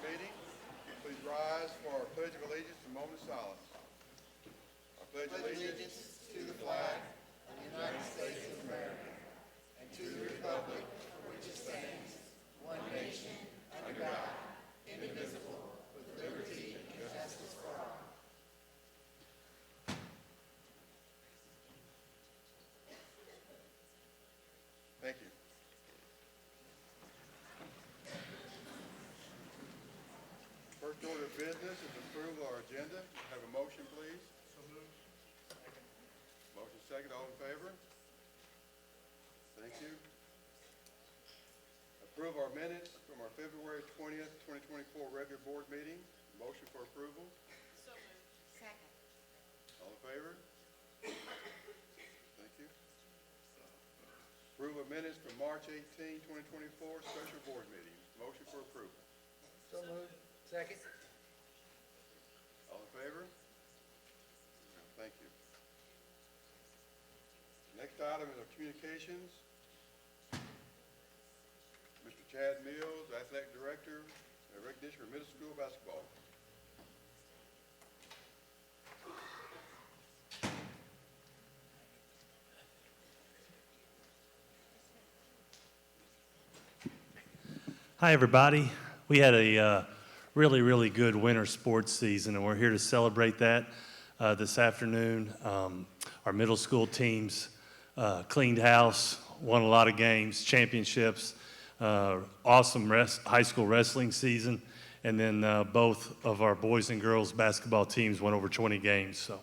meeting. Please rise for our Pledge of Allegiance and moment of silence. I pledge allegiance to the flag of the United States of America and to the republic for which it stands, one nation, under God, indivisible, with liberty and justice for all. Thank you. First order of business is approval of our agenda. Have a motion, please. So moved. Motion second. All in favor? Thank you. Approve our minutes from our February 20th, 2024 regular board meeting. Motion for approval. So moved. Second. All in favor? Thank you. Approval of minutes from March 18, 2024 special board meeting. Motion for approval. So moved. Second. All in favor? Thank you. Next item is our communications. Mr. Chad Mills, Athletic Director, recognition for middle school basketball. Hi, everybody. We had a really good winter sports season, and we're here to celebrate that this afternoon. Our middle school teams cleaned house, won a lot of games, championships, awesome high school wrestling season, and then both of our boys and girls basketball teams won over 20 games. So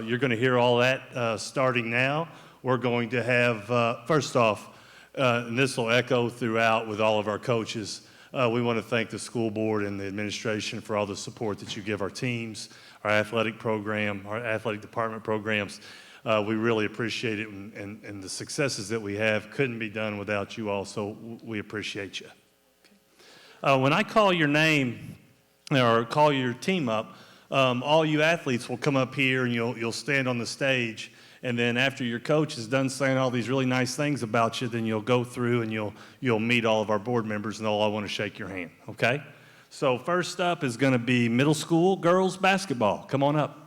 you're going to hear all that starting now. We're going to have, first off, and this will echo throughout with all of our coaches, we want to thank the school board and the administration for all the support that you give our teams, our athletic program, our athletic department programs. We really appreciate it, and the successes that we have couldn't be done without you all, so we appreciate you. When I call your name or call your team up, all you athletes will come up here and you'll stand on the stage. And then after your coach is done saying all these really nice things about you, then you'll go through and you'll meet all of our board members, and they'll all want to shake your hand, okay? So first up is going to be middle school girls basketball. Come on up.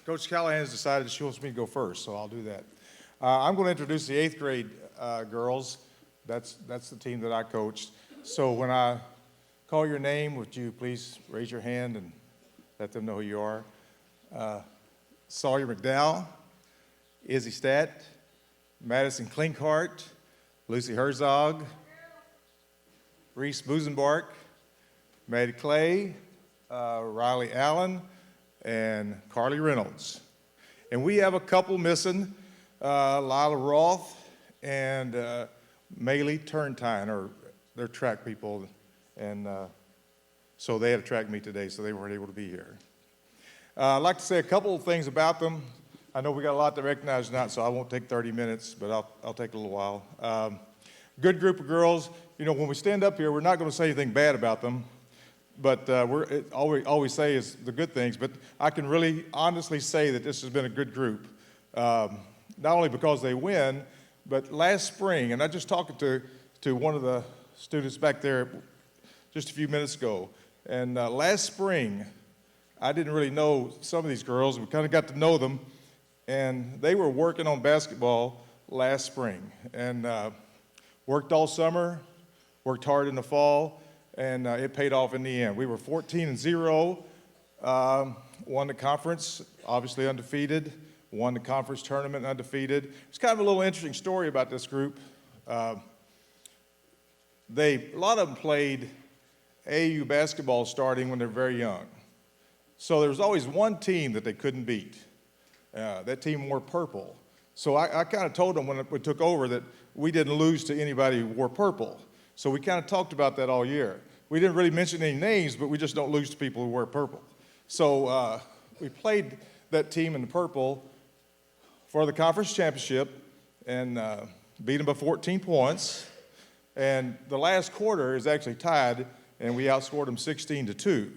Coach Callahan has decided she wants me to go first, so I'll do that. I'm going to introduce the 8th grade girls. That's the team that I coached. So when I call your name, would you please raise your hand and let them know who you are? Sawyer McDowell, Izzy Statt, Madison Klinkhart, Lucy Herzog, Reese Busenbark, Maddie Clay, Riley Allen, and Carly Reynolds. And we have a couple missing, Lila Roth and Maylee Turntine, or they're track people, and so they had a track meet today, so they weren't able to be here. I'd like to say a couple of things about them. I know we got a lot to recognize tonight, so I won't take 30 minutes, but I'll take a little while. Good group of girls. You know, when we stand up here, we're not going to say anything bad about them, but all we always say is the good things. But I can really honestly say that this has been a good group, not only because they win, but last spring, and I just talked to one of the students back there just a few minutes ago, and last spring, I didn't really know some of these girls. We kind of got to know them, and they were working on basketball last spring, and worked all summer, worked hard in the fall, and it paid off in the end. We were 14-0, won the conference, obviously undefeated, won the conference tournament undefeated. It's kind of a little interesting story about this group. A lot of them played AAU basketball starting when they're very young. So there was always one team that they couldn't beat. That team wore purple. So I kind of told them when we took over that we didn't lose to anybody who wore purple. So we kind of talked about that all year. We didn't really mention any names, but we just don't lose to people who wear purple. So we played that team in the purple for the conference championship and beat them by 14 points. And the last quarter is actually tied, and we outscored them 16-2.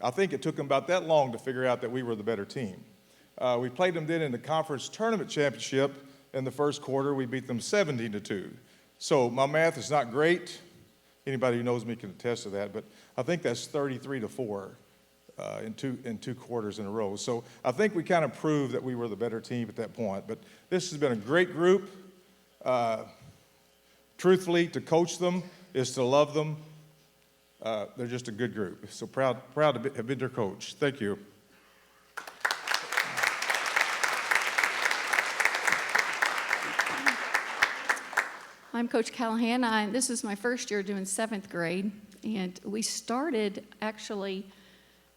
I think it took them about that long to figure out that we were the better team. We played them then in the conference tournament championship. In the first quarter, we beat them 17-2. So my math is not great. Anybody who knows me can attest to that, but I think that's 33-4 in two quarters in a row. So I think we kind of proved that we were the better team at that point. But this has been a great group. Truthfully, to coach them is to love them. They're just a good group. So proud to have been their coach. Thank you. I'm Coach Callahan. This is my first year doing 7th grade, and we started actually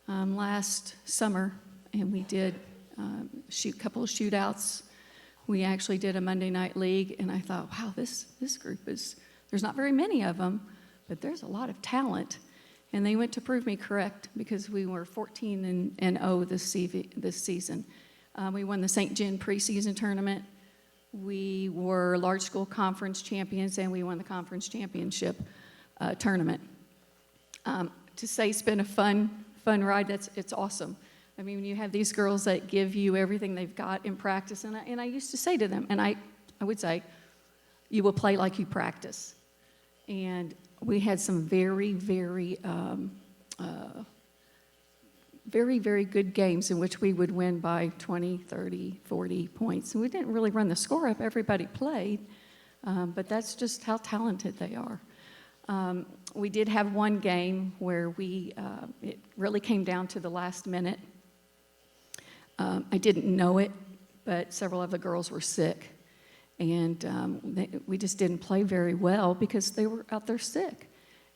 last summer, and we did a couple of shootouts. We actually did a Monday night league, and I thought, wow, this group there's not very many of them, but there's a lot of talent. And they went to prove me correct because we were 14-0 this season. We won the St. John preseason tournament. We were large school conference champions, and we won the conference championship tournament. To say it's been a fun ride, it's awesome. I mean, when you have these girls that give you everything they've got in practice, and I used to say to them, and I would say, you will play like you practice. And we had some very, very good games in which we would win by 20, 30, 40 points. And we didn't really run the score up. Everybody played, but that's just how talented they are. We did have one game where it really came down to the last minute. I didn't know it, but several of the girls were sick. And we just didn't play very well because they were out there sick.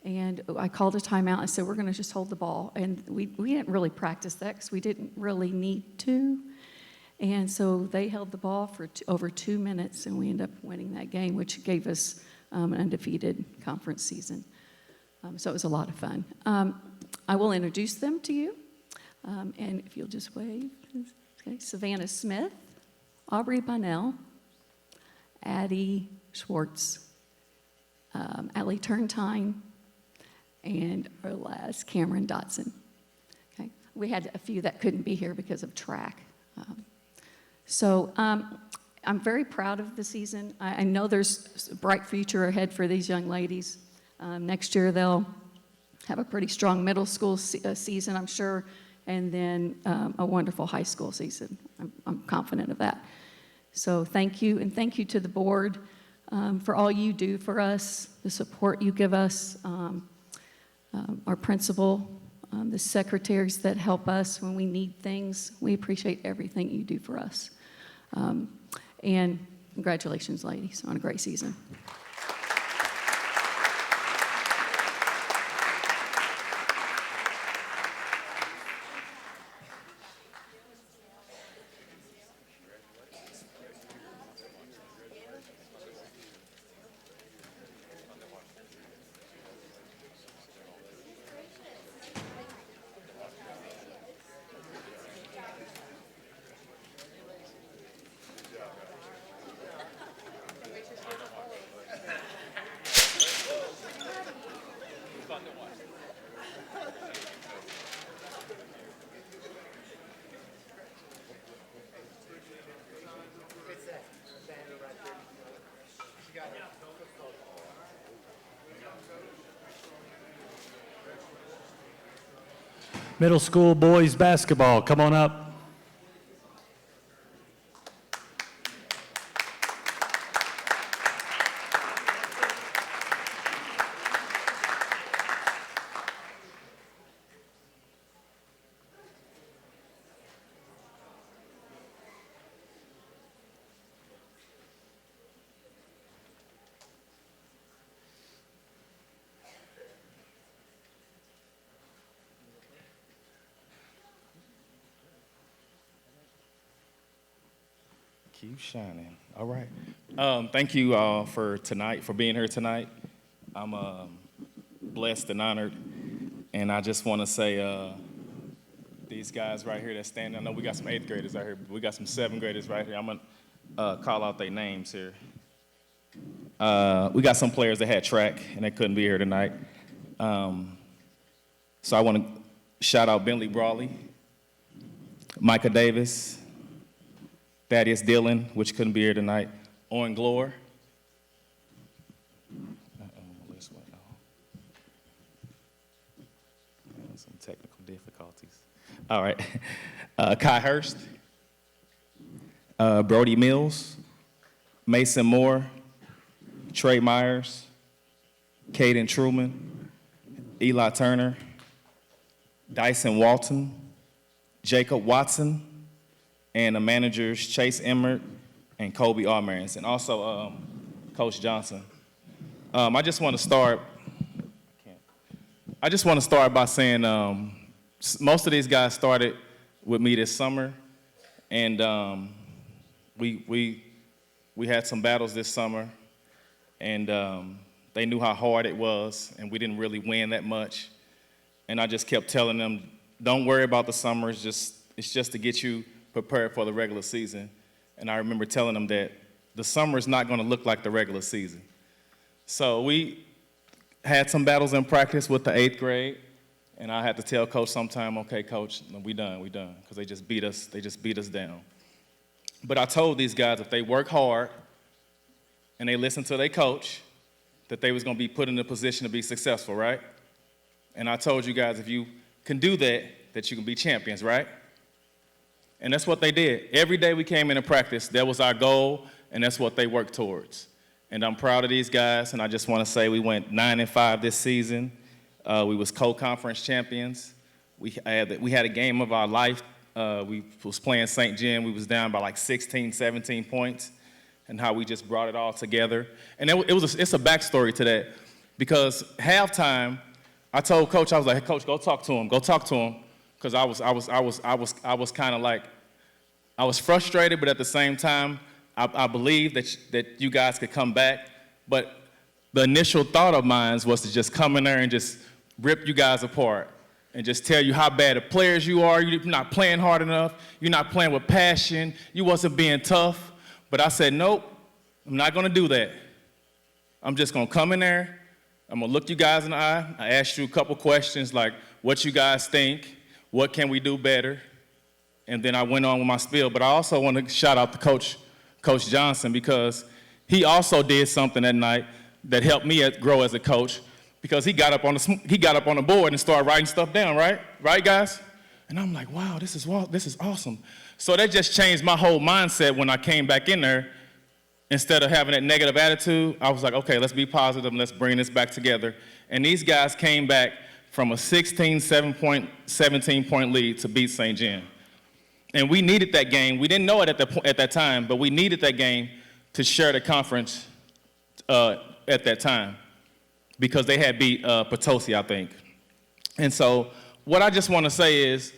And I called a timeout and said, we're going to just hold the ball. And we didn't really practice that because we didn't really need to. And so they held the ball for over 2 minutes, and we ended up winning that game, which gave us an undefeated conference season. So it was a lot of fun. I will introduce them to you. And if you'll just wave. Okay, Savannah Smith, Aubrey Bunnell, Addie Schwartz, Allie Turntine, and our last, Cameron Dotson. Okay, we had a few that couldn't be here because of track. I'm very proud of the season. I know there's a bright future ahead for these young ladies. Next year they'll have a pretty strong middle school season, I'm sure, and then a wonderful high school season. I'm confident of that. So thank you, and thank you to the board for all you do for us, the support you give us, our principal, the secretaries that help us when we need things. We appreciate everything you do for us. And congratulations, ladies, on a great season. Middle school boys basketball, come on up. Keep shining. All right. Thank you all for tonight, for being here tonight. I'm blessed and honored. And I just want to say, these guys right here that stand, I know we got some 8th graders out here, but we got some 7th graders right here. I'm going to call out their names here. We got some players that had track and they couldn't be here tonight. So I want to shout out Bentley Brawley, Micah Davis, Thaddeus Dillon, which couldn't be here tonight, Owen Glore. Some technical difficulties. All right. Kai Hurst, Brody Mills, Mason Moore, Trey Myers, Caden Truman, Eli Turner, Dyson Walton, Jacob Watson, and the managers Chase Emmert and Kobe Armarans, and also Coach Johnson. I just want to start by saying most of these guys started with me this summer, and we had some battles this summer, and they knew how hard it was, and we didn't really win that much. And I just kept telling them, don't worry about the summer, it's just to get you prepared for the regular season. And I remember telling them that the summer is not going to look like the regular season. So we had some battles in practice with the 8th grade, and I had to tell Coach sometime, okay, Coach, we done, because they just beat us down. But I told these guys if they work hard and they listen to their coach, that they was going to be put in a position to be successful, right? And I told you guys if you can do that, that you can be champions, right? And that's what they did. Every day we came into practice, that was our goal, and that's what they worked towards. And I'm proud of these guys, and I just want to say we went 9-5 this season. We was co-conference champions. We had a game of our life. We was playing St. John. We was down by like 16, 17 points, and how we just brought it all together. And it's a backstory to that, because halftime, I told Coach, I was like, hey, Coach, go talk to him, because I was kind of like, I was frustrated, but at the same time, I believed that you guys could come back. But the initial thought of mine was to just come in there and just rip you guys apart and just tell you how bad of players you are. You're not playing hard enough. You're not playing with passion. You wasn't being tough. But I said, nope, I'm not going to do that. I'm just going to come in there. I'm going to look you guys in the eye. I asked you a couple questions like what you guys think, what can we do better, and then I went on with my spiel. But I also want to shout out to Coach Johnson, because he also did something that night that helped me grow as a coach, because he got up on the board and started writing stuff down, right? Right, guys? And I'm like, wow, this is awesome. So that just changed my whole mindset when I came back in there. Instead of having that negative attitude, I was like, okay, let's be positive and let's bring this back together. And these guys came back from a 17-point lead to beat St. John. And we needed that game. We didn't know it at that time, but we needed that game to share the conference at that time, because they had beat Potosi, I think. And so what I just want to say is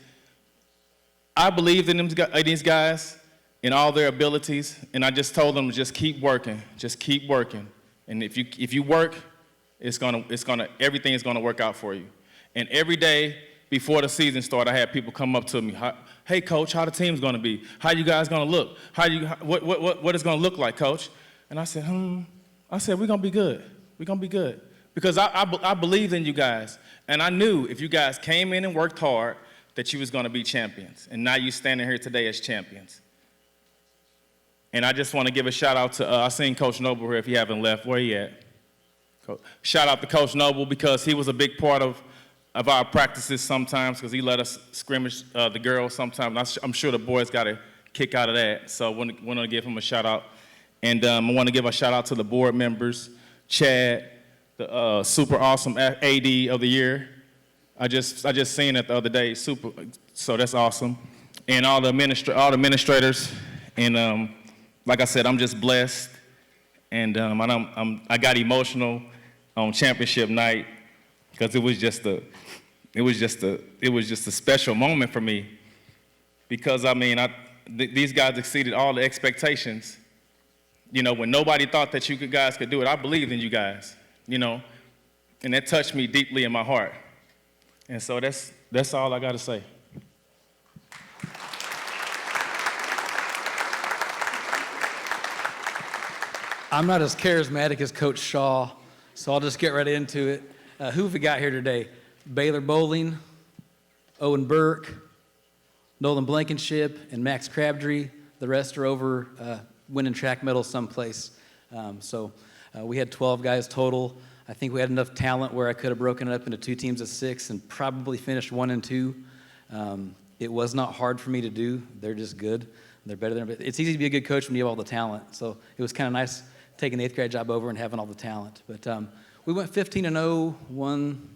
I believed in these guys, in all their abilities, and I just told them to just keep working. And if you work, everything is gonna work out for you. And every day before the season started, I had people come up to me, hey, Coach, how the team's gonna be? How you guys gonna look? What it's gonna look like, Coach? And I said, we're gonna be good. We're gonna be good. Because I believed in you guys. And I knew if you guys came in and worked hard, that you was gonna be champions. And now you standing here today as champions. And I just want to give a shout out to, I seen Coach Noble here if you haven't left. Where he at? Shout out to Coach Noble, because he was a big part of our practices sometimes, because he let us scrimmage the girls sometimes. I'm sure the boys got a kick out of that. So I want to give him a shout out. And I want to give a shout out to the board members, Chad, the super awesome AD of the year. I just seen it the other day, so that's awesome. And all the administrators, and like I said, I'm just blessed, and I got emotional on championship night, because it was just a special moment for me, because I mean these guys exceeded all the expectations. You know, when nobody thought that you guys could do it, I believed in you guys, you know, and that touched me deeply in my heart. And so that's all I got to say. I'm not as charismatic as Coach Shaw, so I'll just get right into it. Who have we got here today? Baylor Bowling, Owen Burke, Nolan Blankenship, and Max Crabtree. The rest are over winning track medals someplace. We had 12 guys total. I think we had enough talent where I could have broken it up into 2 teams of 6 and probably finished 1 and 2. It was not hard for me to do. They're just good. They're better than everybody. It's easy to be a good coach when you have all the talent. So it was kind of nice taking the 8th grade job over and having all the talent. But we went 15-0, won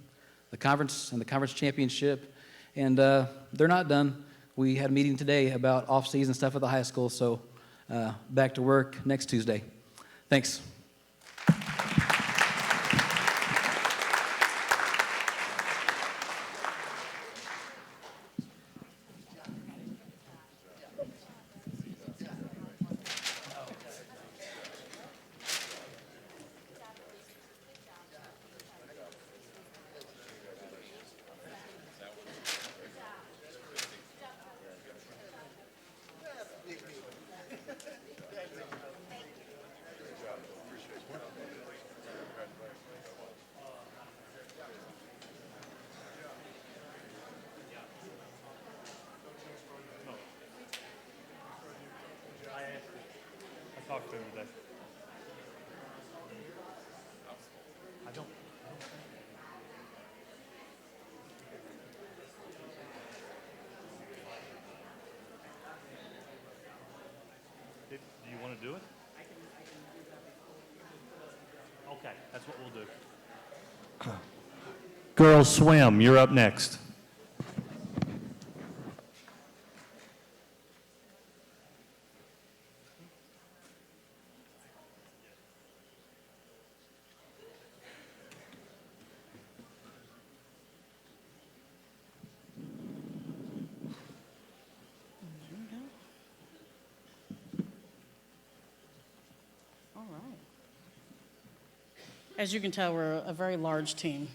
the conference and the conference championship, and they're not done. We had a meeting today about off-season stuff at the high school, so back to work next Tuesday. Thanks. I talked to him today. I don't. Do you want to do it? Okay, that's what we'll do. Girls swim, you're up next. All right. As you can tell, we're a very large team.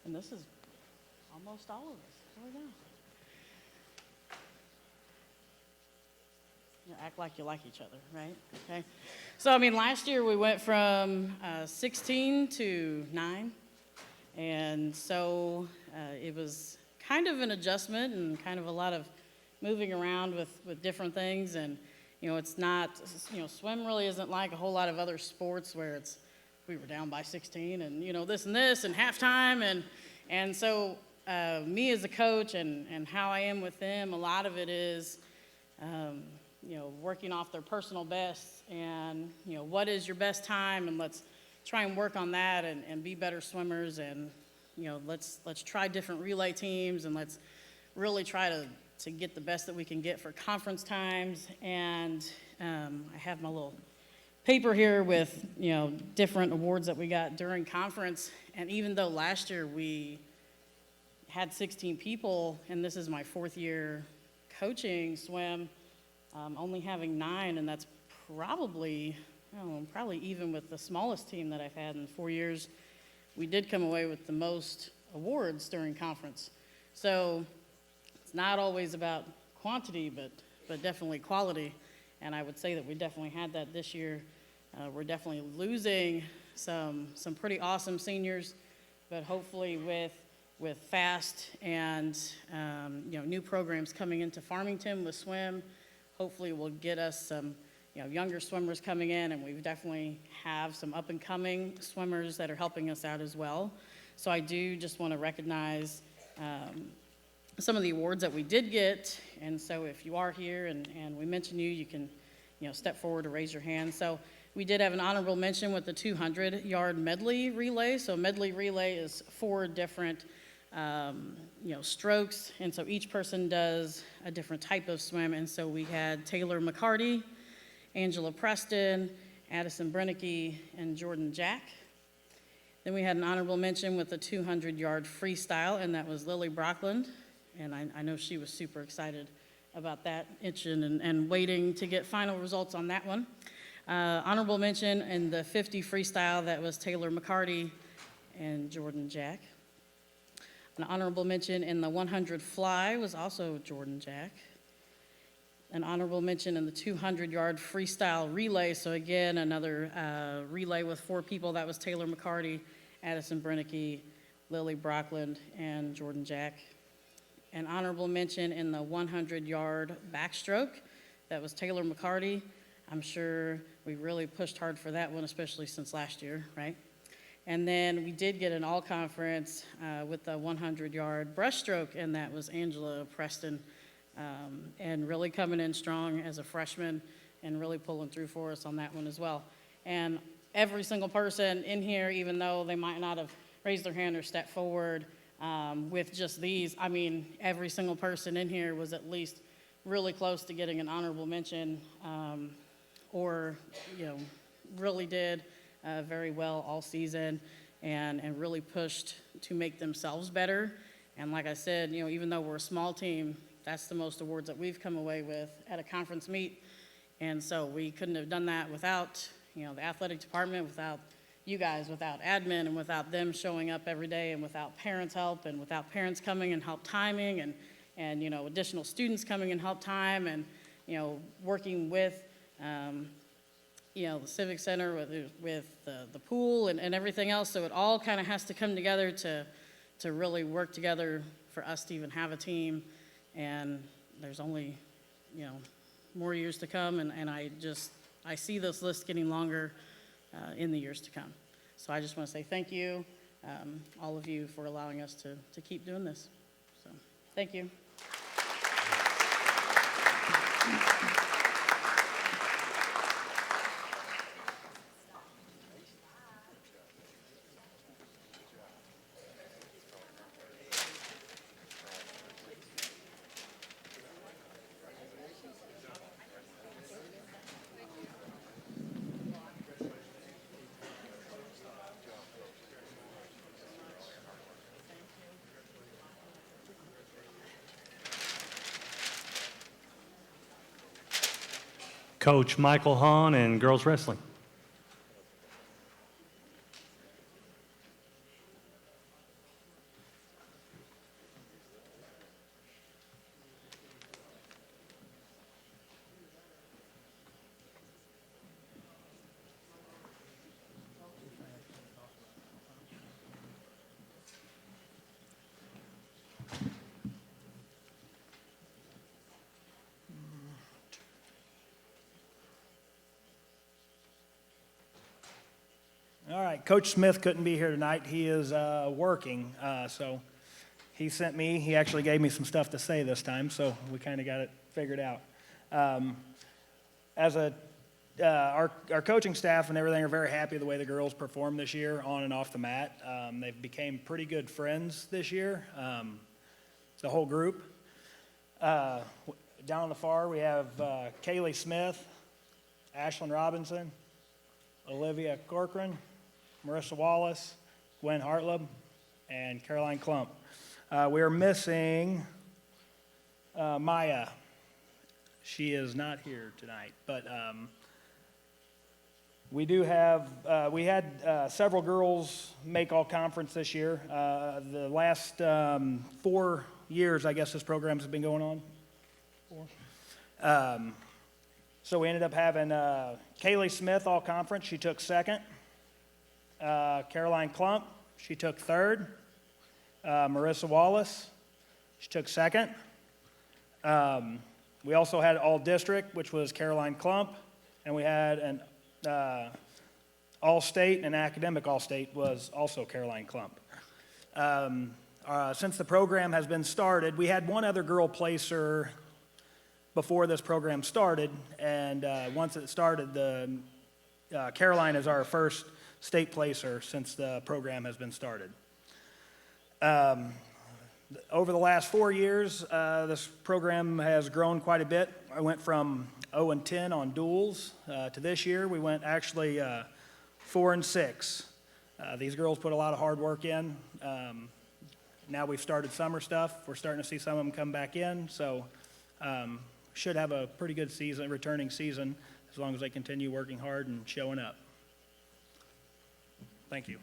And this is almost all of us. Here we go. You act like you like each other, right? Okay. So, I mean, last year we went from 16 to 9. And so it was kind of an adjustment and kind of a lot of moving around with different things. And, you know, it's not, you know, swim really isn't like a whole lot of other sports where it's, we were down by 16 and, you know, this and halftime. And so me as a coach and how I am with them, a lot of it is, you know, working off their personal bests and, you know, what is your best time, and let's try and work on that and be better swimmers, and, you know, let's try different relay teams, and let's really try to get the best that we can get for conference times. And I have my little paper here with, you know, different awards that we got during conference. And even though last year we had 16 people, and this is my 4th year coaching swim, only having 9, and that's probably, I don't know, probably even with the smallest team that I've had in 4 years, we did come away with the most awards during conference. So it's not always about quantity, but definitely quality. And I would say that we definitely had that this year. We're definitely losing some pretty awesome seniors, but hopefully with FAST and you know, new programs coming into Farmington with swim, hopefully will get us some, you know, younger swimmers coming in, and we definitely have some up and coming swimmers that are helping us out as well. So I do just want to recognize some of the awards that we did get. And so if you are here and we mention you, you can, you know, step forward or raise your hand. So we did have an honorable mention with the 200-yard medley relay. So medley relay is 4 different, you know, strokes. And so each person does a different type of swim. And so we had Taylor McCarty, Angela Preston, Addison Brennicky, and Jordan Jack. Then we had an honorable mention with the 200-yard freestyle, and that was Lily Brockland. And I know she was super excited about that, itching and waiting to get final results on that one. Honorable mention in the 50 freestyle, that was Taylor McCarty and Jordan Jack. An honorable mention in the 100 fly was also Jordan Jack. An honorable mention in the 200-yard freestyle relay. So again, another relay with 4 people. That was Taylor McCarty, Addison Brennicky, Lily Brockland, and Jordan Jack. An honorable mention in the 100-yard backstroke. That was Taylor McCarty. I'm sure we really pushed hard for that one, especially since last year, right? And then we did get an all-conference with the 100-yard breaststroke, and that was Angela Preston, and really coming in strong as a freshman and really pulling through for us on that one as well. And every single person in here, even though they might not have raised their hand or stepped forward with just these, I mean, every single person in here was at least really close to getting an honorable mention, or, you know, really did very well all season and really pushed to make themselves better. And like I said, you know, even though we're a small team, that's the most awards that we've come away with at a conference meet. And so we couldn't have done that without, you know, the athletic department, without you guys, without admin, and without them showing up every day, and without parents' help, and without parents coming and help timing, and you know, additional students coming and help time, and, you know, working with, you know, the Civic Center with the pool and everything else. So it all kind of has to come together to really work together for us to even have a team. And there's only, you know, more years to come, and I see this list getting longer in the years to come. So I just want to say thank you, all of you, for allowing us to keep doing this. So thank you. Coach Michael Hahn and girls wrestling. All right, Coach Smith couldn't be here tonight. He is working, so he sent me, he actually gave me some stuff to say this time, so we kind of got it figured out. Our coaching staff and everything are very happy the way the girls performed this year on and off the mat. They've became pretty good friends this year, the whole group. Down on the far, we have Kaylee Smith, Ashlyn Robinson, Olivia Corcoran, Marissa Wallace, Gwen Hartleb, and Caroline Klump. We are missing Maya. She is not here tonight, but we do have, we had several girls make all conference this year. The last 4 years, I guess this program has been going on. 4. So we ended up having Kaylee Smith all conference. She took second. Caroline Klump, she took third. Marissa Wallace, she took second. We also had all district, which was Caroline Klump, and we had an all state and academic all state was also Caroline Klump. Since the program has been started, we had one other girl placer before this program started, and once it started, Caroline is our first state placer since the program has been started. Over the last 4 years, this program has grown quite a bit. I went from 0-10 on duels to this year. We went actually 4-6. These girls put a lot of hard work in. Now we've started summer stuff. We're starting to see some of them come back in, so should have a pretty good season, returning season, as long as they continue working hard and showing up. Thank you.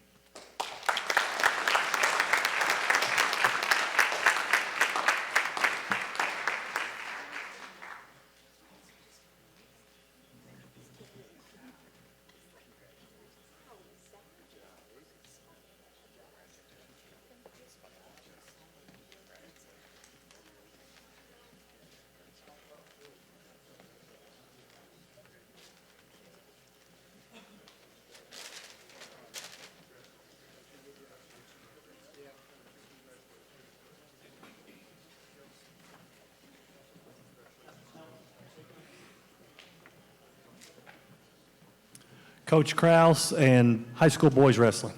Coach Kraus and high school boys wrestling.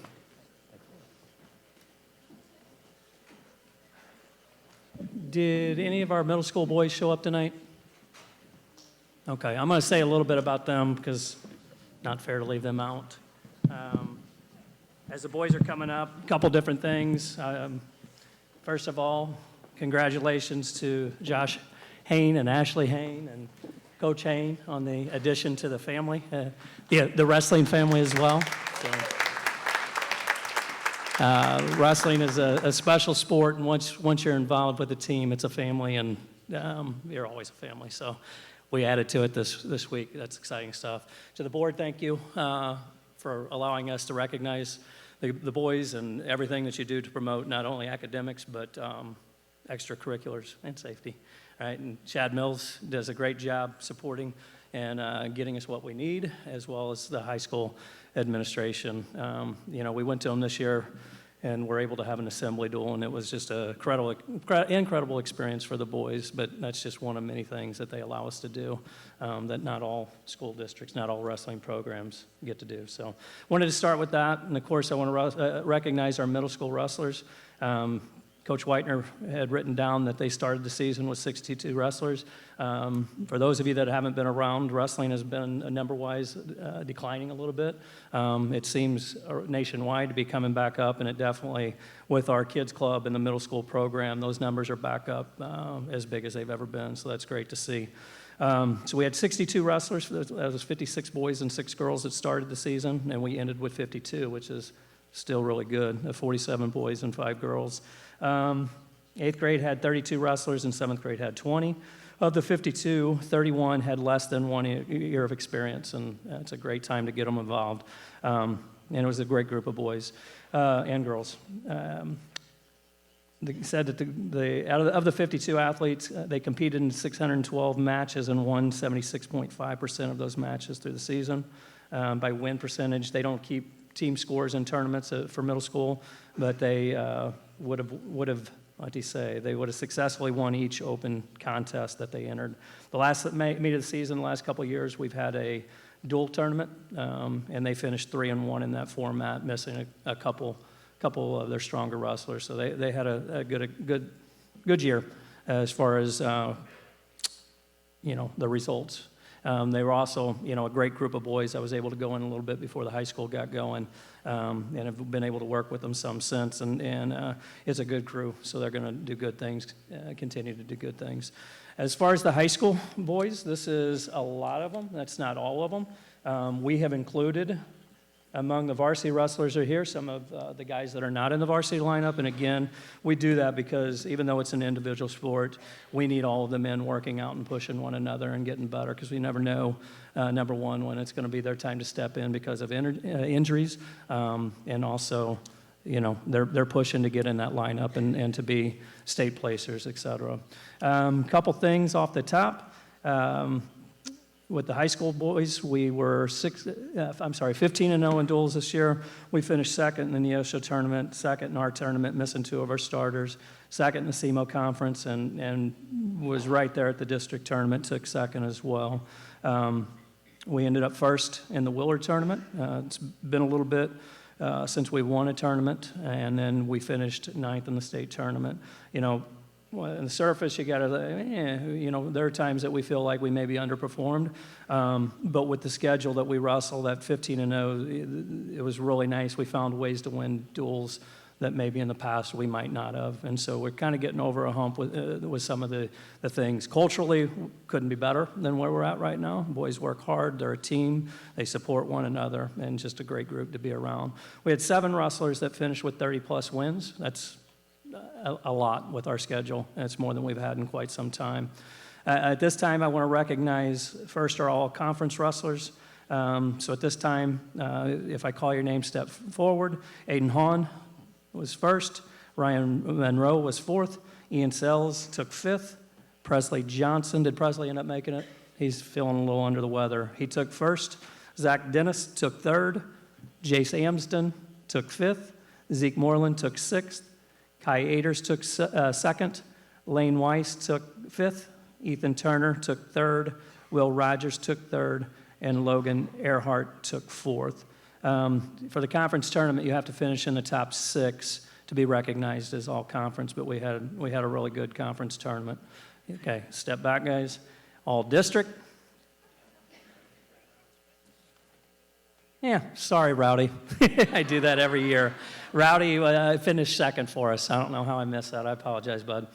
Did any of our middle school boys show up tonight? Okay, I'm going to say a little bit about them because not fair to leave them out. As the boys are coming up, a couple different things. First of all, congratulations to Josh Hain and Ashley Hain and Coach Hain on the addition to the family, the wrestling family as well. So, wrestling is a special sport, and once you're involved with the team, it's a family, and you're always a family. So we added to it this week. That's exciting stuff. To the board, thank you for allowing us to recognize the boys and everything that you do to promote not only academics, but extracurriculars and safety. All right, and Chad Mills does a great job supporting and getting us what we need, as well as the high school administration. We went to them this year and were able to have an assembly duel, and it was just an incredible experience for the boys, but that's just one of many things that they allow us to do that not all school districts, not all wrestling programs get to do. So wanted to start with that, and of course I want to recognize our middle school wrestlers. Coach Whitener had written down that they started the season with 62 wrestlers. For those of you that haven't been around, wrestling has been number-wise declining a little bit. It seems nationwide to be coming back up, and it definitely, with our kids club and the middle school program, those numbers are back up as big as they've ever been, so that's great to see. So we had 62 wrestlers. That was 56 boys and 6 girls that started the season, and we ended with 52, which is still really good, 47 boys and 5 girls. 8th grade had 32 wrestlers and 7th grade had 20. Of the 52, 31 had less than 1 year of experience, and it's a great time to get them involved. And it was a great group of boys and girls. They said that of the 52 athletes, they competed in 612 matches and won 76.5% of those matches through the season. By win percentage, they don't keep team scores in tournaments for middle school, but they would have, they would have successfully won each open contest that they entered. The last meet of the season, the last couple of years, we've had a dual tournament, and they finished 3-1 in that format, missing a couple of their stronger wrestlers. So they had a good year as far as the results. They were also, a great group of boys. I was able to go in a little bit before the high school got going, and have been able to work with them some since. And it's a good crew, so they're going to do good things, continue to do good things. As far as the high school boys, this is a lot of them. That's not all of them. We have included among the varsity wrestlers are here, some of the guys that are not in the varsity lineup. And again, we do that because even though it's an individual sport, we need all of the men working out and pushing one another and getting better, because we never know, number one, when it's going to be their time to step in because of injuries. And also, they're pushing to get in that lineup and to be state placers, et cetera. Couple things off the top. With the high school boys, we were 15-0 in duels this year. We finished second in the Neosho tournament, second in our tournament, missing 2 of our starters, second in the SEMO conference, and was right there at the district tournament, took second as well. We ended up first in the Willard tournament. It's been a little bit since we won a tournament, and then we finished 9th in the state tournament. On the surface, you got to, there are times that we feel like we maybe underperformed, but with the schedule that we wrestled at 15-0, it was really nice. We found ways to win duels that maybe in the past we might not have. And so we're kind of getting over a hump with some of the things. Culturally, couldn't be better than where we're at right now. Boys work hard, they're a team, they support one another, and just a great group to be around. We had 7 wrestlers that finished with 30-plus wins. That's a lot with our schedule, and it's more than we've had in quite some time. At this time, I want to recognize first our all-conference wrestlers. So at this time, if I call your name, step forward. Aiden Hahn was first. Ryan Monroe was 4th. Ian Sells took 5th. Presley Johnson, did Presley end up making it? He's feeling a little under the weather. He took 1st. Zach Dennis took 3rd. Jace Amsden took 5th. Zeke Moreland took 6th. Kai Aders took 2nd. Lane Weiss took 5th. Ethan Turner took 3rd. Will Rogers took 3rd. And Logan Earhart took 4th. For the conference tournament, you have to finish in the top 6 to be recognized as all conference, but we had a really good conference tournament. Okay, step back, guys. All district. Yeah, sorry, Rowdy. I do that every year. Rowdy finished 2nd for us. I don't know how I missed that. I apologize, bud.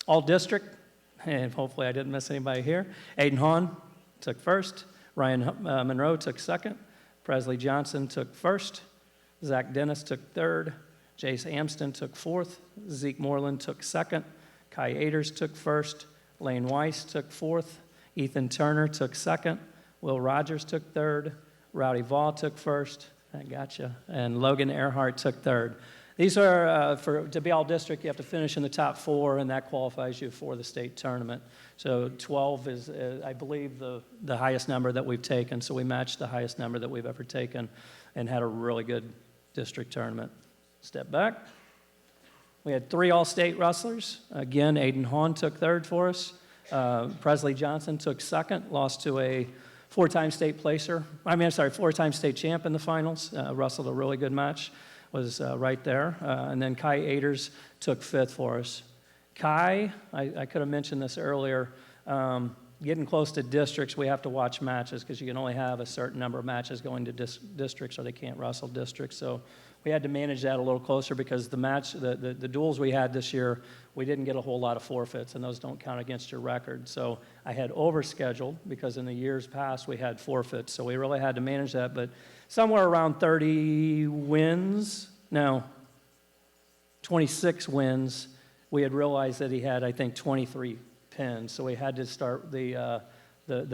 All district, and hopefully I didn't miss anybody here. Aiden Hahn took 1st. Ryan Monroe took 2nd. Presley Johnson took 1st. Zach Dennis took 3rd. Jace Amsden took 4th. Zeke Moreland took 2nd. Kai Aders took 1st. Lane Weiss took 4th. Ethan Turner took 2nd. Will Rogers took 3rd. Rowdy Vaught took 1st. I gotcha. And Logan Earhart took 3rd. These are, to be all district, you have to finish in the top 4, and that qualifies you for the state tournament. So 12 is, I believe, the highest number that we've taken. So we matched the highest number that we've ever taken and had a really good district tournament. Step back. We had 3 all-state wrestlers. Again, Aiden Hahn took 3rd for us. Presley Johnson took 2nd, lost to a 4-time state placer. 4-time state champ in the finals. Wrestled a really good match. Was right there. And then Kai Aders took 5th for us. Kai, I could have mentioned this earlier, getting close to districts, we have to watch matches because you can only have a certain number of matches going to districts or they can't wrestle districts. So we had to manage that a little closer because the duels we had this year, we didn't get a whole lot of forfeits, and those don't count against your record. So I had overscheduled because in the years past we had forfeits, so we really had to manage that. But somewhere around 30 wins, no, 26 wins, we had realized that he had, I think, 23 pins. So we had to start the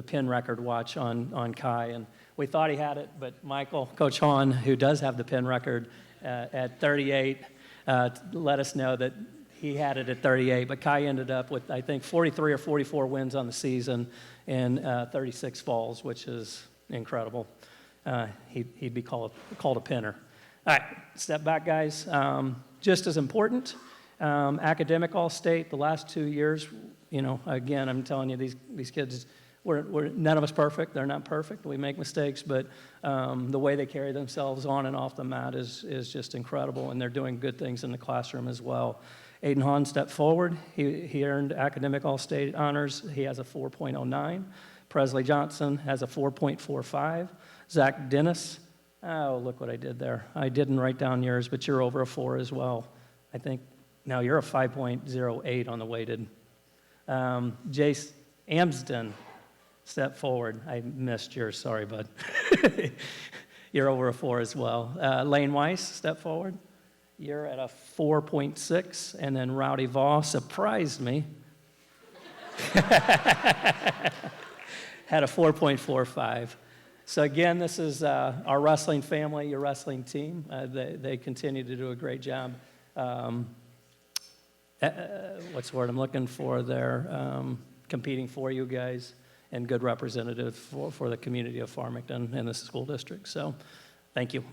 pin record watch on Kai. And we thought he had it, but Michael, Coach Hahn, who does have the pin record at 38, let us know that he had it at 38. But Kai ended up with, I think, 43 or 44 wins on the season and 36 falls, which is incredible. He'd be called a pinner. All right, step back, guys. Just as important, academic all-state, the last 2 years, again, I'm telling you, these kids, we're none of us perfect. They're not perfect. We make mistakes, but the way they carry themselves on and off the mat is just incredible, and they're doing good things in the classroom as well. Aiden Hahn stepped forward. He earned academic all-state honors. He has a 4.09. Presley Johnson has a 4.45. Zach Dennis, oh, look what I did there. I didn't write down yours, but you're over a 4 as well. I think, now you're a 5.08 on the weighted. Jace Amsden, step forward. I missed yours, sorry, bud. You're over a 4 as well. Lane Weiss, step forward. You're at a 4.6, and then Rowdy Vaught surprised me. Had a 4.45. So again, this is our wrestling family, your wrestling team. They continue to do a great job. What's the word I'm looking for there? Competing for you guys and good representative for the community of Farmington and the school district. So thank you.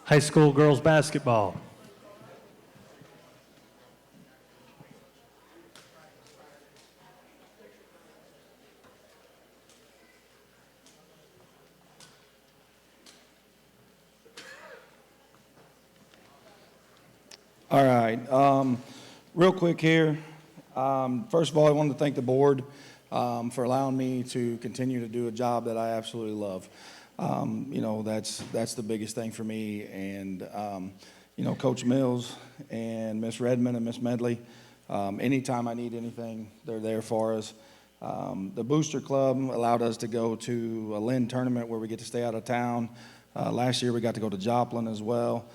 High school girls basketball. All right, real quick here. First of all, I wanted to thank the board for allowing me to continue to do a job that I absolutely love. You know, that's the biggest thing for me. And, you know, Coach Mills and Miss Redmond and Miss Medley, anytime I need anything, they're there for us. The Booster Club allowed us to go to a Lynn tournament where we get to stay out of town. Last year we got to go to Joplin as well.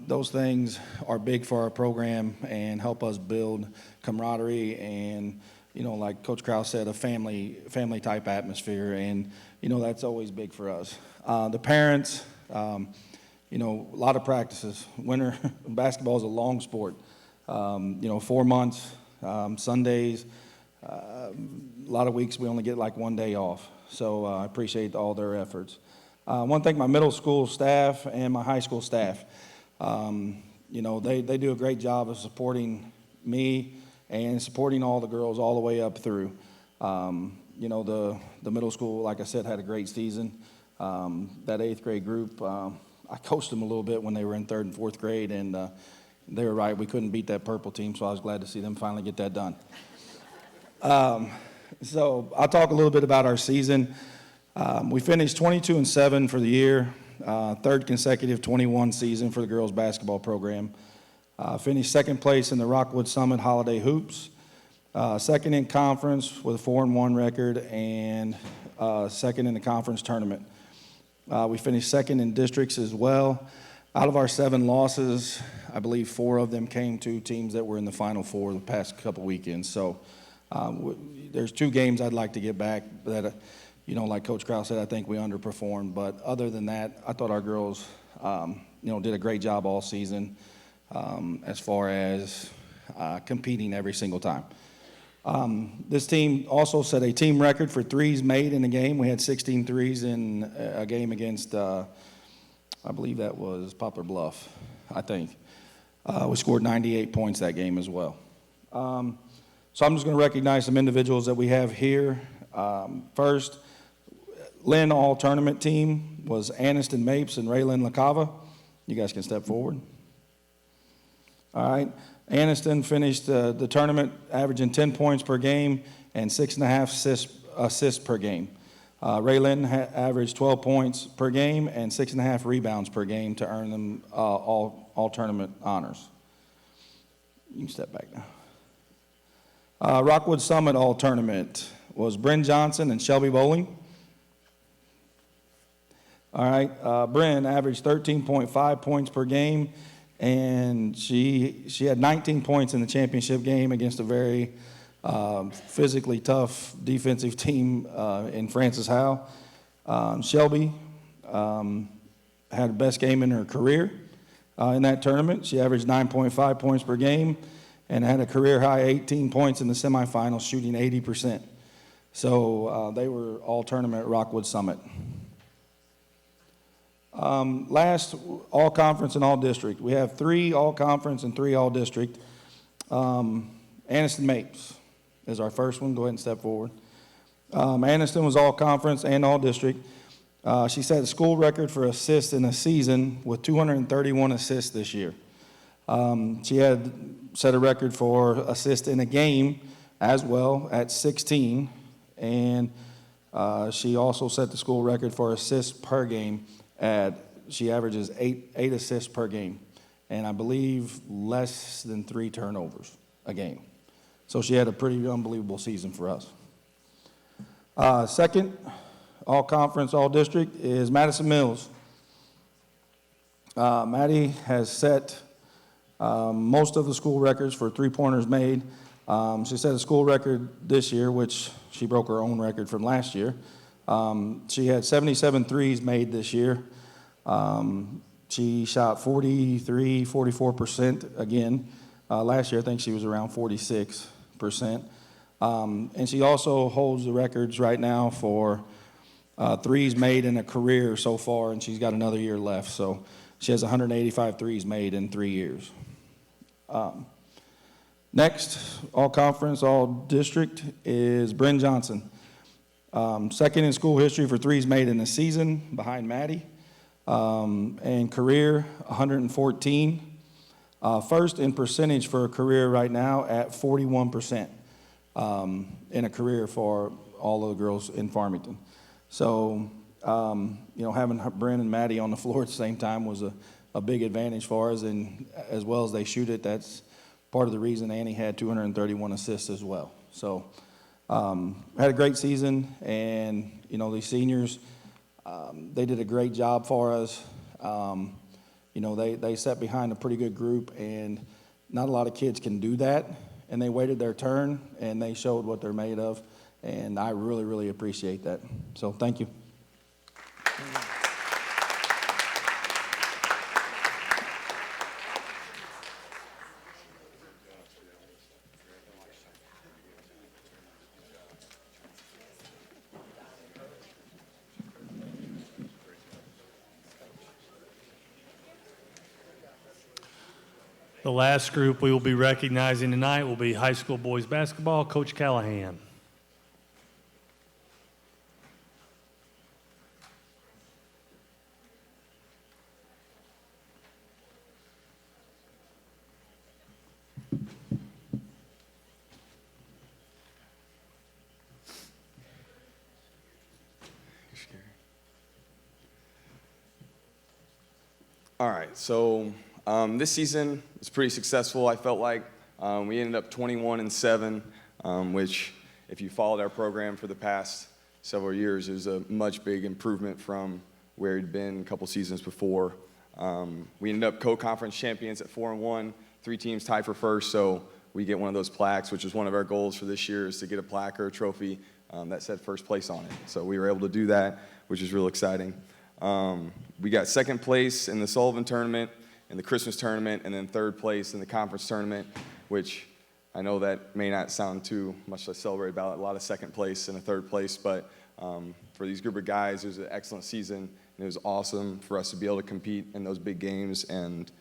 Those things are big for our program and help us build camaraderie and, you know, like Coach Krause said, a family type atmosphere. And, you know, that's always big for us. The parents, you know, a lot of practices. Winter basketball is a long sport. You know, 4 months, Sundays, a lot of weeks we only get like 1 day off. So I appreciate all their efforts. I want to thank my middle school staff and my high school staff. You know, they do a great job of supporting me and supporting all the girls all the way up through. You know, the middle school, like I said, had a great season. That 8th grade group, I coached them a little bit when they were in 3rd and 4th grade, and they were right. We couldn't beat that purple team, so I was glad to see them finally get that done. So I'll talk a little bit about our season. We finished 22-7 for the year, 3rd consecutive 21 season for the girls basketball program. Finished 2nd place in the Rockwood Summit Holiday Hoops, 2nd in conference with a 4-1 record, and 2nd in the conference tournament. We finished 2nd in districts as well. Out of our 7 losses, I believe 4 of them came to teams that were in the Final Four the past couple weekends. So there's 2 games I'd like to get back that, you know, like Coach Krause said, I think we underperformed. But other than that, I thought our girls, you know, did a great job all season as far as competing every single time. This team also set a team record for threes made in a game. We had 16 threes in a game against, I believe that was Poplar Bluff, I think. We scored 98 points that game as well. So I'm just going to recognize some individuals that we have here. First, Lynn All-Tournament team was Aniston Mapes and Raylyn LaCava. You guys can step forward. All right. Aniston finished the tournament averaging 10 points per game and 6.5 assists per game. Raylyn averaged 12 points per game and 6.5 rebounds per game to earn them all tournament honors. You can step back now. Rockwood Summit All-Tournament was Bryn Johnson and Shelby Bowling. All right, Bryn averaged 13.5 points per game, and she had 19 points in the championship game against a very physically tough defensive team in Francis Howe. Shelby had the best game in her career in that tournament. She averaged 9.5 points per game and had a career-high 18 points in the semifinals, shooting 80%. So they were all-tournament at Rockwood Summit. Last, all-conference and all-district. We have 3 all-conference and 3 all-district. Aniston Mapes is our first one. Go ahead and step forward. Aniston was all-conference and all-district. She set a school record for assists in a season with 231 assists this year. She had set a record for assists in a game as well at 16, and she also set the school record for assists per game. She averages 8 assists per game, and I believe less than 3 turnovers a game. So she had a pretty unbelievable season for us. Second, all-conference, all-district, is Madison Mills. Maddie has set most of the school records for three-pointers made. She set a school record this year, which she broke her own record from last year. She had 77 threes made this year. She shot 44% again. Last year, I think she was around 46%. And she also holds the records right now for threes made in a career so far, and she's got another year left. So She has 185 threes made in 3 years. Next, all conference, all district, is Bryn Johnson. Second in school history for threes made in a season, behind Maddie. And career, 114. First in percentage for a career right now at 41% in a career for all of the girls in Farmington. So, having Bryn and Maddie on the floor at the same time was a big advantage for us, and as well as they shoot it, that's part of the reason Annie had 231 assists as well. So, had a great season, and, these seniors, they did a great job for us. They sat behind a pretty good group, and not a lot of kids can do that, and they waited their turn, and they showed what they're made of, and I really, really appreciate that. So, thank you. The last group we will be recognizing tonight will be high school boys basketball, Coach Callahan. All right, so this season was pretty successful. I felt like we ended up 21-7, which, if you followed our program for the past several years, is a much big improvement from where we'd been a couple seasons before. We ended up co-conference champions at 4-1, 3 teams tied for first, so we get one of those plaques, which is one of our goals for this year, is to get a plaque or a trophy that said first place on it. So we were able to do that, which is real exciting. We got second place in the Sullivan tournament, in the Christmas tournament, and then third place in the conference tournament, which I know that may not sound too much to celebrate about, a lot of second place and a third place, but for these group of guys, it was an excellent season, and it was awesome for us to be able to compete in those big games, and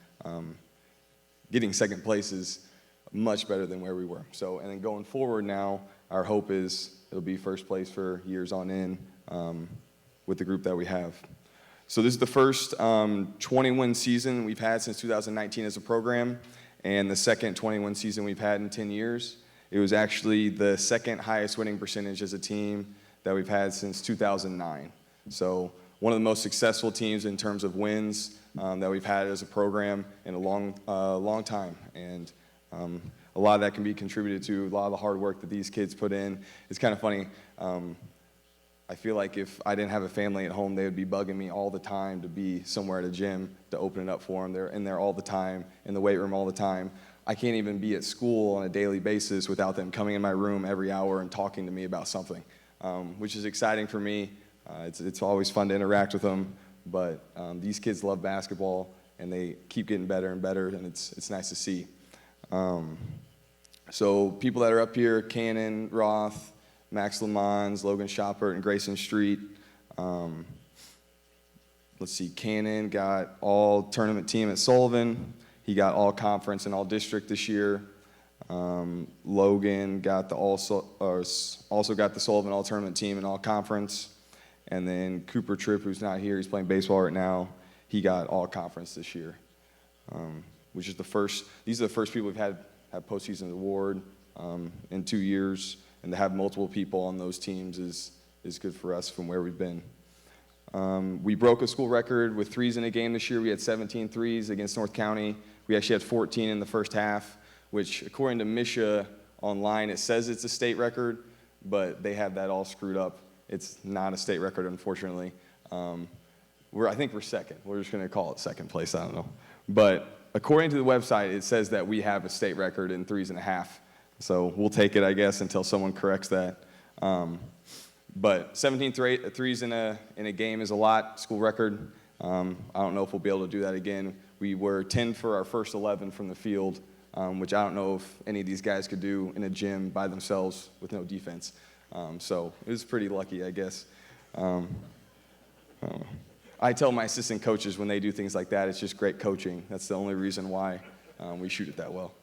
getting second place is much better than where we were. So, and then going forward now, our hope is it'll be first place for years on in with the group that we have. So this is the first 20-win season we've had since 2019 as a program, and the second 20-win season we've had in 10 years. It was actually the second highest winning percentage as a team that we've had since 2009. So one of the most successful teams in terms of wins that we've had as a program in a long time. And a lot of that can be contributed to a lot of the hard work that these kids put in. It's kind of funny. I feel like if I didn't have a family at home, they would be bugging me all the time to be somewhere at a gym to open it up for them. They're in there all the time, in the weight room all the time. I can't even be at school on a daily basis without them coming in my room every hour and talking to me about something, which is exciting for me. It's always fun to interact with them, but these kids love basketball, and they keep getting better and better, and it's nice to see. So people that are up here, Cannon, Roth, Max Lamons, Logan Shoppert, and Grayson Street. Let's see, Cannon got all tournament team at Sullivan. He got all conference and all district this year. Logan got also got the Sullivan all tournament team and all conference. And then Cooper Tripp, who's not here, he's playing baseball right now. He got all conference this year, which is the first. These are the first people we've had postseason award in 2 years. And to have multiple people on those teams is good for us from where we've been. We broke a school record with threes in a game this year. We had 17 threes against North County. We actually had 14 in the first half, which according to Misha online, it says it's a state record, but they have that all screwed up. It's not a state record, unfortunately. I think we're second. We're just going to call it second place. I don't know. But according to the website, it says that we have a state record in 3.5. So we'll take it, I guess, until someone corrects that. But 17 threes in a game is a lot, school record. I don't know if we'll be able to do that again. We were 10 for our first 11 from the field, which I don't know if any of these guys could do in a gym by themselves with no defense. So it was pretty lucky, I guess. I tell my assistant coaches when they do things like that, it's just great coaching. That's the only reason why we shoot it that well.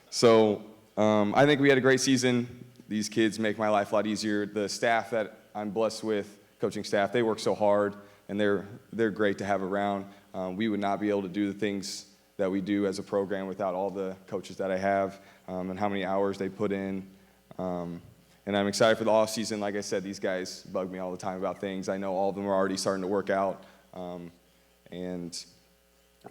So I think we had a great season. These kids make my life a lot easier. The staff that I'm blessed with, coaching staff, they work so hard, and they're great to have around. We would not be able to do the things that we do as a program without all the coaches that I have and how many hours they put in. And I'm excited for the off season. Like I said, these guys bug me all the time about things. I know all of them are already starting to work out and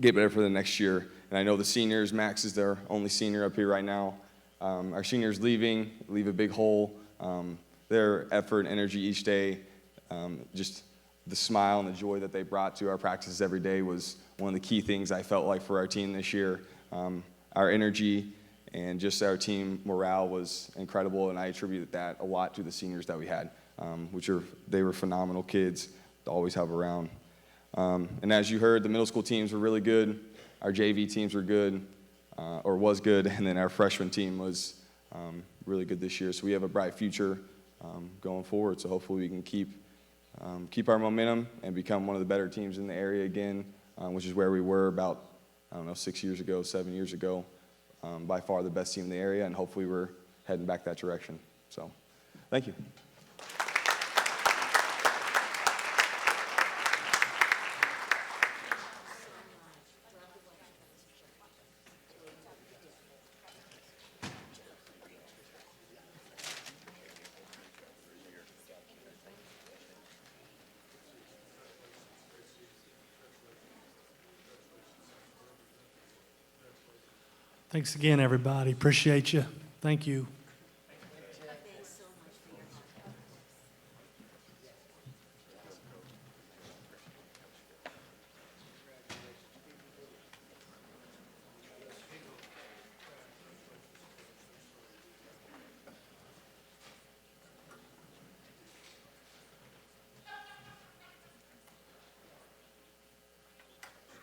get better for the next year. And I know the seniors, Max is their only senior up here right now. Our seniors leave a big hole. Their effort and energy each day, just the smile and the joy that they brought to our practices every day was one of the key things I felt like for our team this year. Our energy and just our team morale was incredible, and I attribute that a lot to the seniors that we had, they were phenomenal kids to always have around. And as you heard, the middle school teams were really good. Our JV teams were good, or was good, and then our freshman team was really good this year. So we have a bright future going forward. So hopefully we can keep our momentum and become one of the better teams in the area again, which is where we were about, 6 years ago, 7 years ago. By far the best team in the area, and hopefully we're heading back that direction. So, thank you. Thanks again, everybody. Appreciate you. Thank you.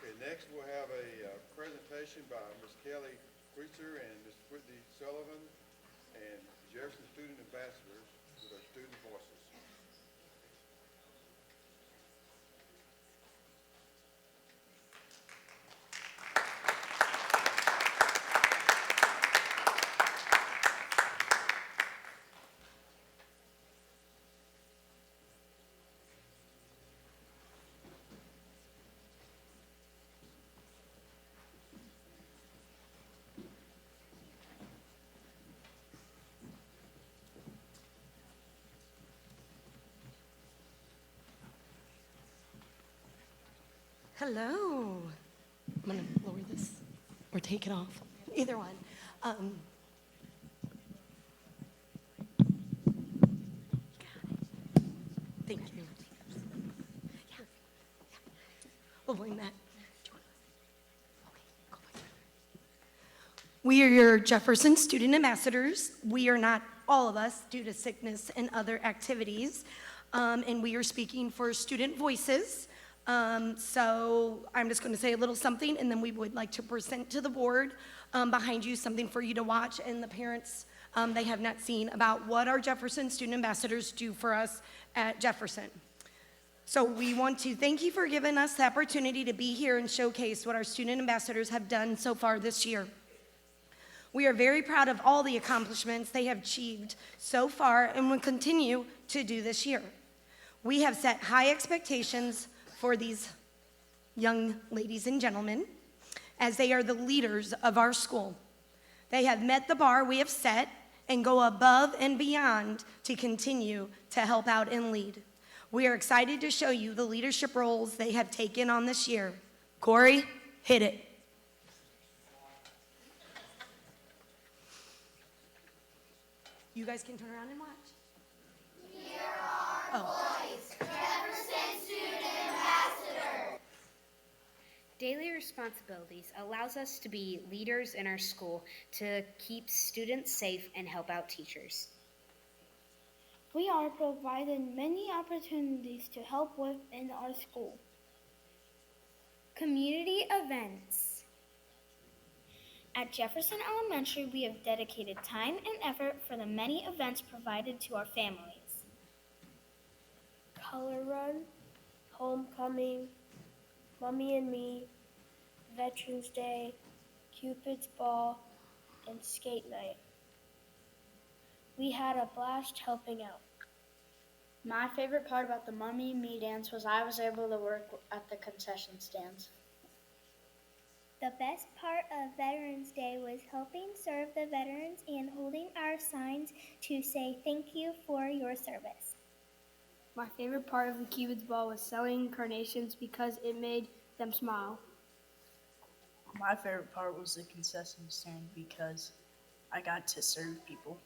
Okay, next we'll have a presentation by Ms. Kelly Creaser and Ms. Whitney Sullivan and Jefferson Student Ambassadors with our student voices. Hello. I'm going to lower this or take it off. Either one. Thank you. Yeah. We'll blame that. We are your Jefferson Student Ambassadors. We are not all of us due to sickness and other activities. And we are speaking for Student Voices. So I'm just going to say a little something, and then we would like to present to the board behind you something for you to watch, and the parents, they have not seen about what our Jefferson Student Ambassadors do for us at Jefferson. So we want to thank you for giving us the opportunity to be here and showcase what our student ambassadors have done so far this year. We are very proud of all the accomplishments they have achieved so far and will continue to do this year. We have set high expectations for these young ladies and gentlemen, as they are the leaders of our school. They have met the bar we have set and go above and beyond to continue to help out and lead. We are excited to show you the leadership roles they have taken on this year. Corey, hit it. You guys can turn around and watch. Here are boys, Jefferson Student Ambassador. Daily responsibilities allows us to be leaders in our school to keep students safe and help out teachers. We are provided many opportunities to help with in our school. Community events. At Jefferson Elementary, we have dedicated time and effort for the many events provided to our families. Color run, homecoming, Mommy and Me, Veterans Day, Cupid's Ball, and Skate Night. We had a blast helping out. My favorite part about the Mommy and Me dance was I was able to work at the concession stands. The best part of Veterans Day was helping serve the veterans and holding our signs to say thank you for your service. My favorite part of the Cupid's Ball was selling carnations because it made them smile. My favorite part was the concession stand because I got to serve people.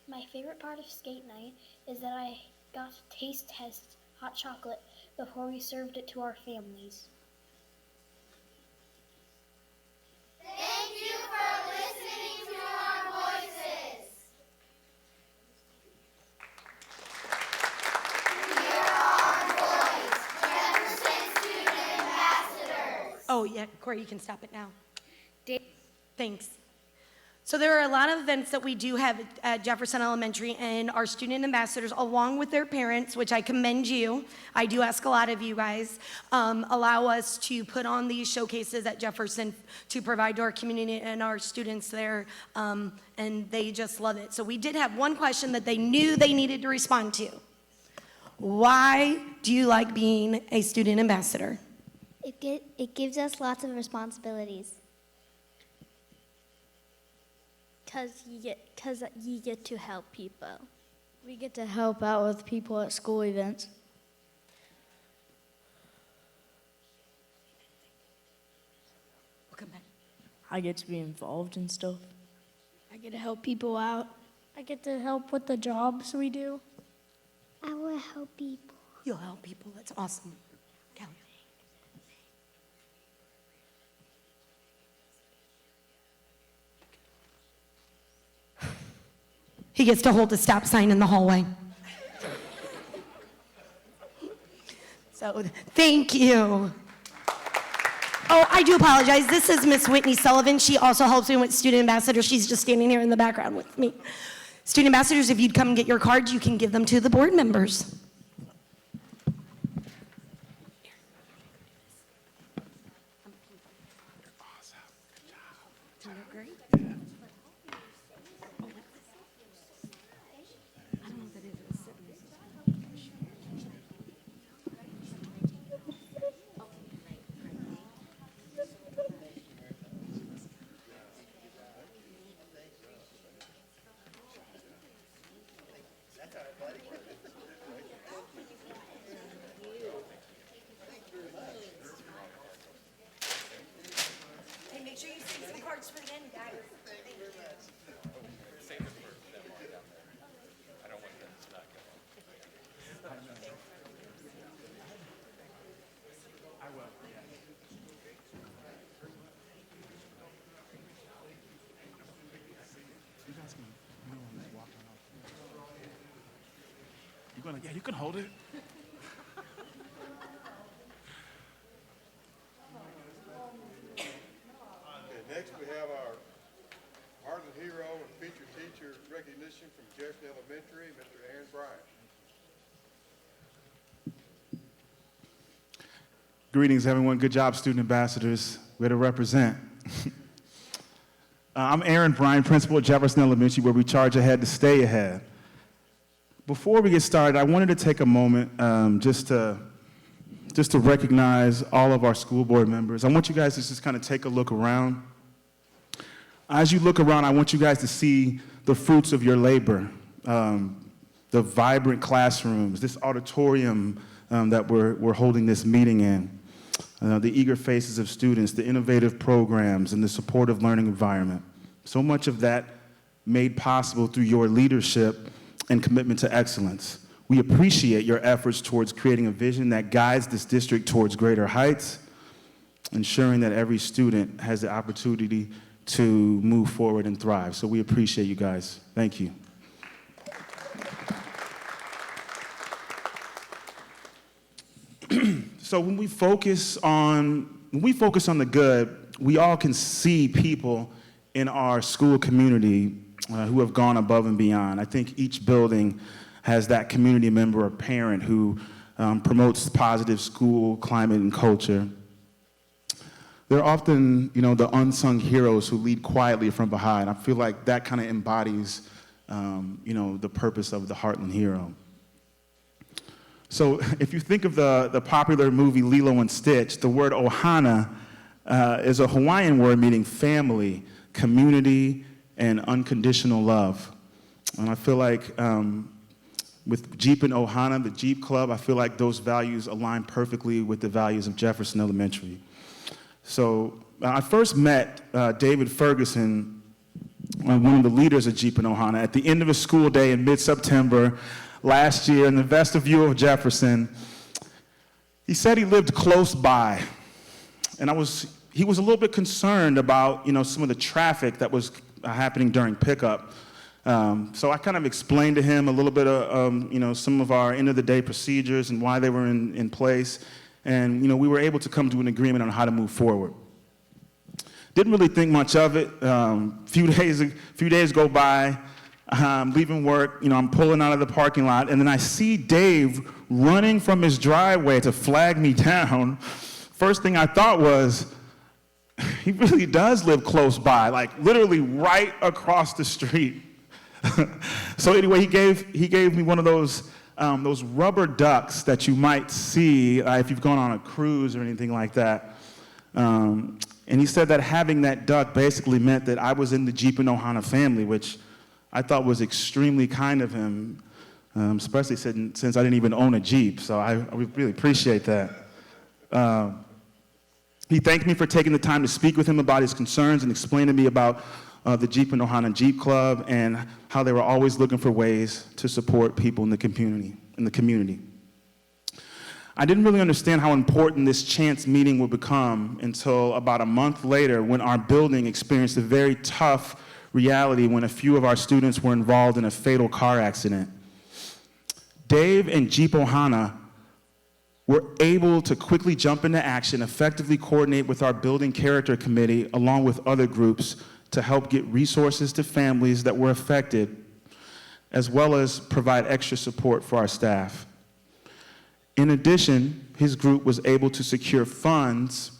My favorite part of Skate Night is that I got to taste test hot chocolate before we served it to our families. Thank you for listening to our voices. We are our voice, Jefferson Student Ambassadors. Oh, yeah, Corey, you can stop it now. Thanks. So there are a lot of events that we do have at Jefferson Elementary, and our student ambassadors, along with their parents, which I commend you, I do ask a lot of you guys, allow us to put on these showcases at Jefferson to provide to our community and our students there, and they just love it. So we did have one question that they knew they needed to respond to. Why do you like being a student ambassador? It gives us lots of responsibilities. Because you get to help people. We get to help out with people at school events. I get to be involved in stuff. I get to help people out. I get to help with the jobs we do. I will help people. You'll help people. That's awesome. Kelly. He gets to hold a stop sign in the hallway. So, thank you. Oh, I do apologize. This is Miss Whitney Sullivan. She also helps me with student ambassador. She's just standing here in the background with me. Student ambassadors, if you'd come and get your cards, you can give them to the board members. Hey, make sure you save some cards for the end, guys. Yeah, you can hold it. Okay, next we have our Heartland Hero and Featured Teacher recognition from Jefferson Elementary, Mr. Aaron Bryant. Greetings, everyone. Good job, student ambassadors. Way to represent. I'm Aaron Bryant, principal at Jefferson Elementary, where we charge ahead to stay ahead. Before we get started, I wanted to take a moment just to recognize all of our school board members. I want you guys to just kind of take a look around. As you look around, I want you guys to see the fruits of your labor, the vibrant classrooms, this auditorium that we're holding this meeting in, the eager faces of students, the innovative programs, and the supportive learning environment. So much of that made possible through your leadership and commitment to excellence. We appreciate your efforts towards creating a vision that guides this district towards greater heights, ensuring that every student has the opportunity to move forward and thrive. So we appreciate you guys. Thank you. So when we focus on the good, we all can see people in our school community who have gone above and beyond. I think each building has that community member or parent who promotes positive school climate and culture. They're often, the unsung heroes who lead quietly from behind. I feel like that kind of embodies, the purpose of the Heartland Hero. So if you think of the popular movie Lilo and Stitch, the word ohana is a Hawaiian word meaning family, community, and unconditional love. And I feel like with Jeep and Ohana, the Jeep Club, I feel like those values align perfectly with the values of Jefferson Elementary. So I first met David Ferguson, one of the leaders of Jeep and Ohana, at the end of a school day in mid-September last year in the vestibule of Jefferson. He said he lived close by, and he was a little bit concerned about, some of the traffic that was happening during pickup. So I kind of explained to him a little bit of, some of our end-of-the-day procedures and why they were in place. And, we were able to come to an agreement on how to move forward. Didn't really think much of it. Few days go by, leaving work, I'm pulling out of the parking lot, and then I see Dave running from his driveway to flag me down. First thing I thought was, he really does live close by, like literally right across the street. So anyway, he gave me one of those rubber ducks that you might see if you've gone on a cruise or anything like that. And he said that having that duck basically meant that I was in the Jeep and Ohana family, which I thought was extremely kind of him, especially since I didn't even own a Jeep. So I really appreciate that. He thanked me for taking the time to speak with him about his concerns and explain to me about the Jeep and Ohana Jeep Club and how they were always looking for ways to support people in the community. I didn't really understand how important this chance meeting would become until about a month later when our building experienced a very tough reality when a few of our students were involved in a fatal car accident. Dave and Jeep Ohana were able to quickly jump into action, effectively coordinate with our building character committee along with other groups to help get resources to families that were affected, as well as provide extra support for our staff. In addition, his group was able to secure funds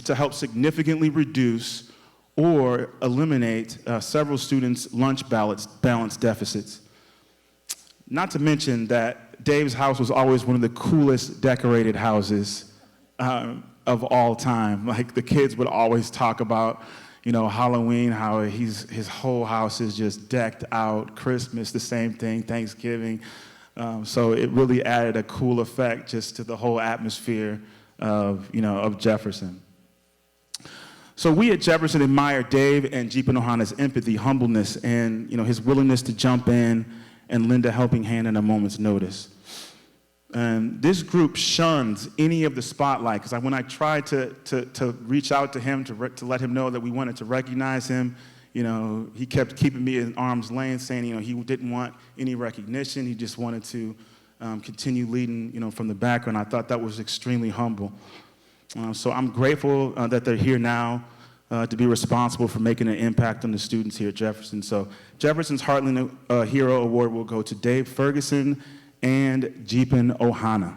to help significantly reduce or eliminate several students' lunch balance deficits. Not to mention that Dave's house was always one of the coolest decorated houses of all time. Like the kids would always talk about, Halloween, how his whole house is just decked out. Christmas, the same thing. Thanksgiving. So it really added a cool effect just to the whole atmosphere of Jefferson. So we at Jefferson admire Dave and Jeep and Ohana's empathy, humbleness, and his willingness to jump in and lend a helping hand in a moment's notice. And this group shuns any of the spotlight, because when I tried to reach out to him to let him know that we wanted to recognize him, he kept keeping me in arm's length, saying he didn't want any recognition. He just wanted to continue leading from the background. I thought that was extremely humble. So I'm grateful that they're here now to be responsible for making an impact on the students here at Jefferson. So Jefferson's Heartland Hero Award will go to Dave Ferguson and Jeepin Ohana.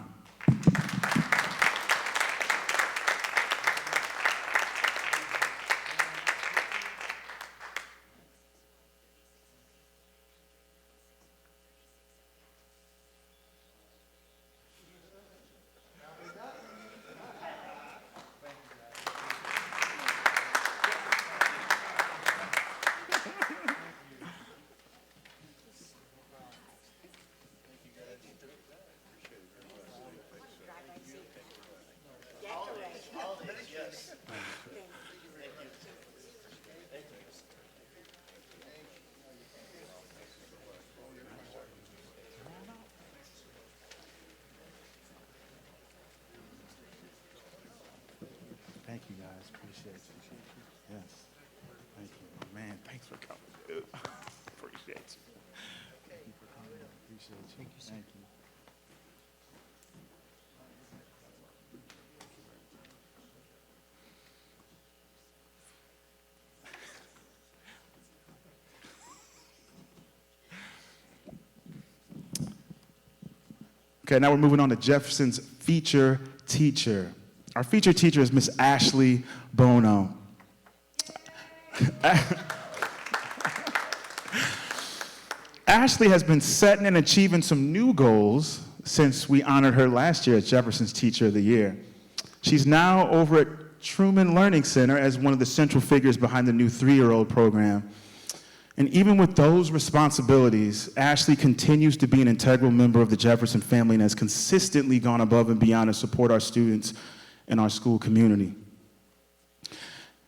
Thank you, guys. Appreciate you. Yes. Thank you. Man, thanks for coming, dude. Appreciate you. Thank you for coming. Appreciate you. Thank you. Okay, now we're moving on to Jefferson's feature teacher. Our feature teacher is Miss Ashley Bono. Ashley has been setting and achieving some new goals since we honored her last year as Jefferson's Teacher of the Year. She's now over at Truman Learning Center as one of the central figures behind the new 3-year-old program. And even with those responsibilities, Ashley continues to be an integral member of the Jefferson family and has consistently gone above and beyond to support our students and our school community.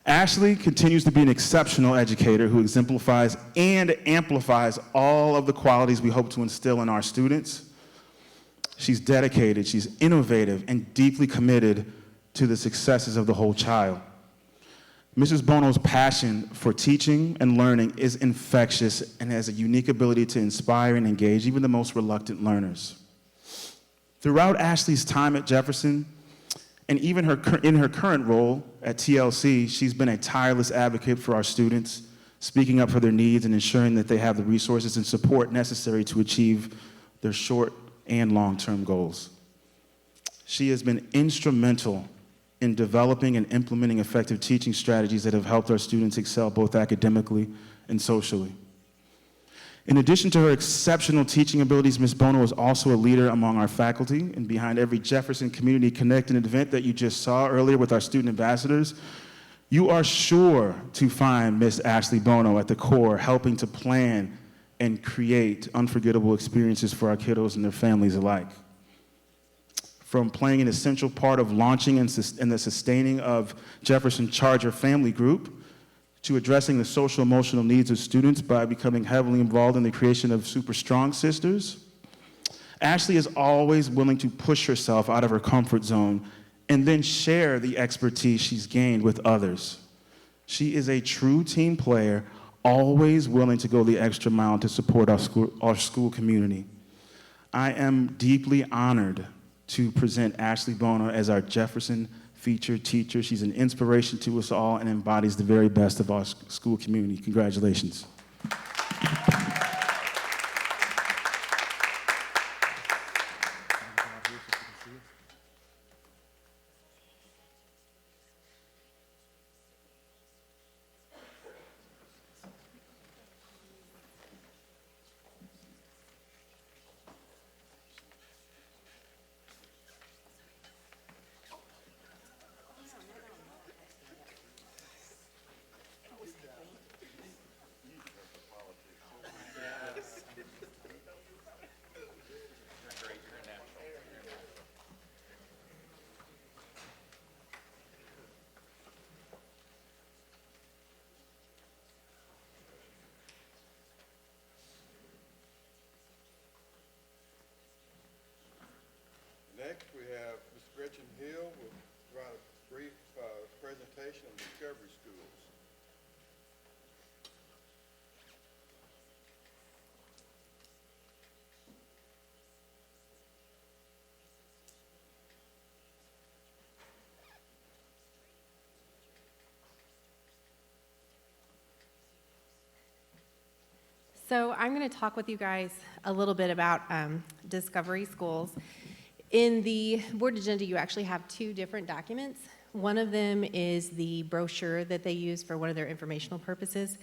Ashley continues to be an exceptional educator who exemplifies and amplifies all of the qualities we hope to instill in our students. She's dedicated, she's innovative, and deeply committed to the successes of the whole child. Mrs. Bono's passion for teaching and learning is infectious and has a unique ability to inspire and engage even the most reluctant learners. Throughout Ashley's time at Jefferson, and even in her current role at TLC, she's been a tireless advocate for our students, speaking up for their needs and ensuring that they have the resources and support necessary to achieve their short and long-term goals. She has been instrumental in developing and implementing effective teaching strategies that have helped our students excel both academically and socially. In addition to her exceptional teaching abilities, Ms. Bono is also a leader among our faculty, and behind every Jefferson Community Connected event that you just saw earlier with our student ambassadors, you are sure to find Ms. Ashley Bono at the core, helping to plan and create unforgettable experiences for our kiddos and their families alike. From playing an essential part of launching and the sustaining of Jefferson Charger Family Group, to addressing the social emotional needs of students by becoming heavily involved in the creation of Super Strong Sisters, Ashley is always willing to push herself out of her comfort zone and then share the expertise she's gained with others. She is a true team player, always willing to go the extra mile to support our school community. I am deeply honored to present Ashley Bono as our Jefferson featured teacher. She's an inspiration to us all and embodies the very best of our school community. Congratulations. Next, we have Ms. Gretchen Hill who will provide a brief presentation on Discovery Schools. So I'm going to talk with you guys a little bit about Discovery Schools. In the board agenda, you actually have 2 different documents. One of them is the brochure that they use for one of their informational purposes.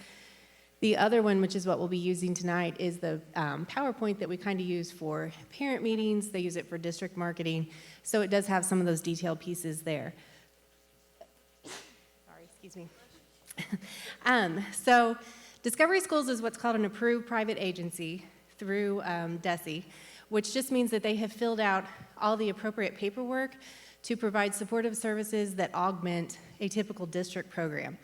The other one, which is what we'll be using tonight, is the PowerPoint that we kind of use for parent meetings. They use it for district marketing. So it does have some of those detailed pieces there. Sorry, excuse me. So Discovery Schools is what's called an approved private agency through DESE, which just means that they have filled out all the appropriate paperwork to provide supportive services that augment a typical district program.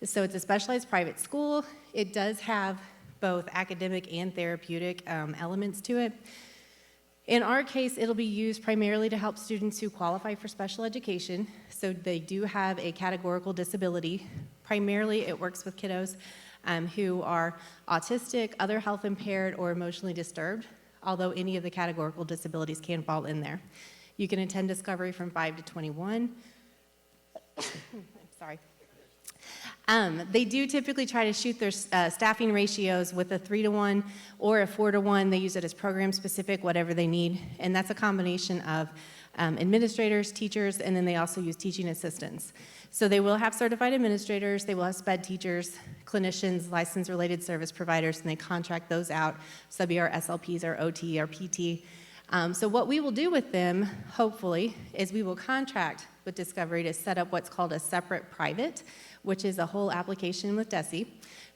So it's a specialized private school. It does have both academic and therapeutic elements to it. In our case, it'll be used primarily to help students who qualify for special education. So they do have a categorical disability. Primarily, it works with kiddos who are autistic, other health impaired, or emotionally disturbed, although any of the categorical disabilities can fall in there. You can attend Discovery from 5 to 21. Sorry. They do typically try to shoot their staffing ratios with a 3-to-1 or a 4-to-1. They use it as program specific, whatever they need. And that's a combination of administrators, teachers, and then they also use teaching assistants. So they will have certified administrators, they will have SPED teachers, clinicians, license-related service providers, and they contract those out, sub-ER, SLPs, or OT, or PT. So what we will do with them, hopefully, is we will contract with Discovery to set up what's called a separate private, which is a whole application with DESE.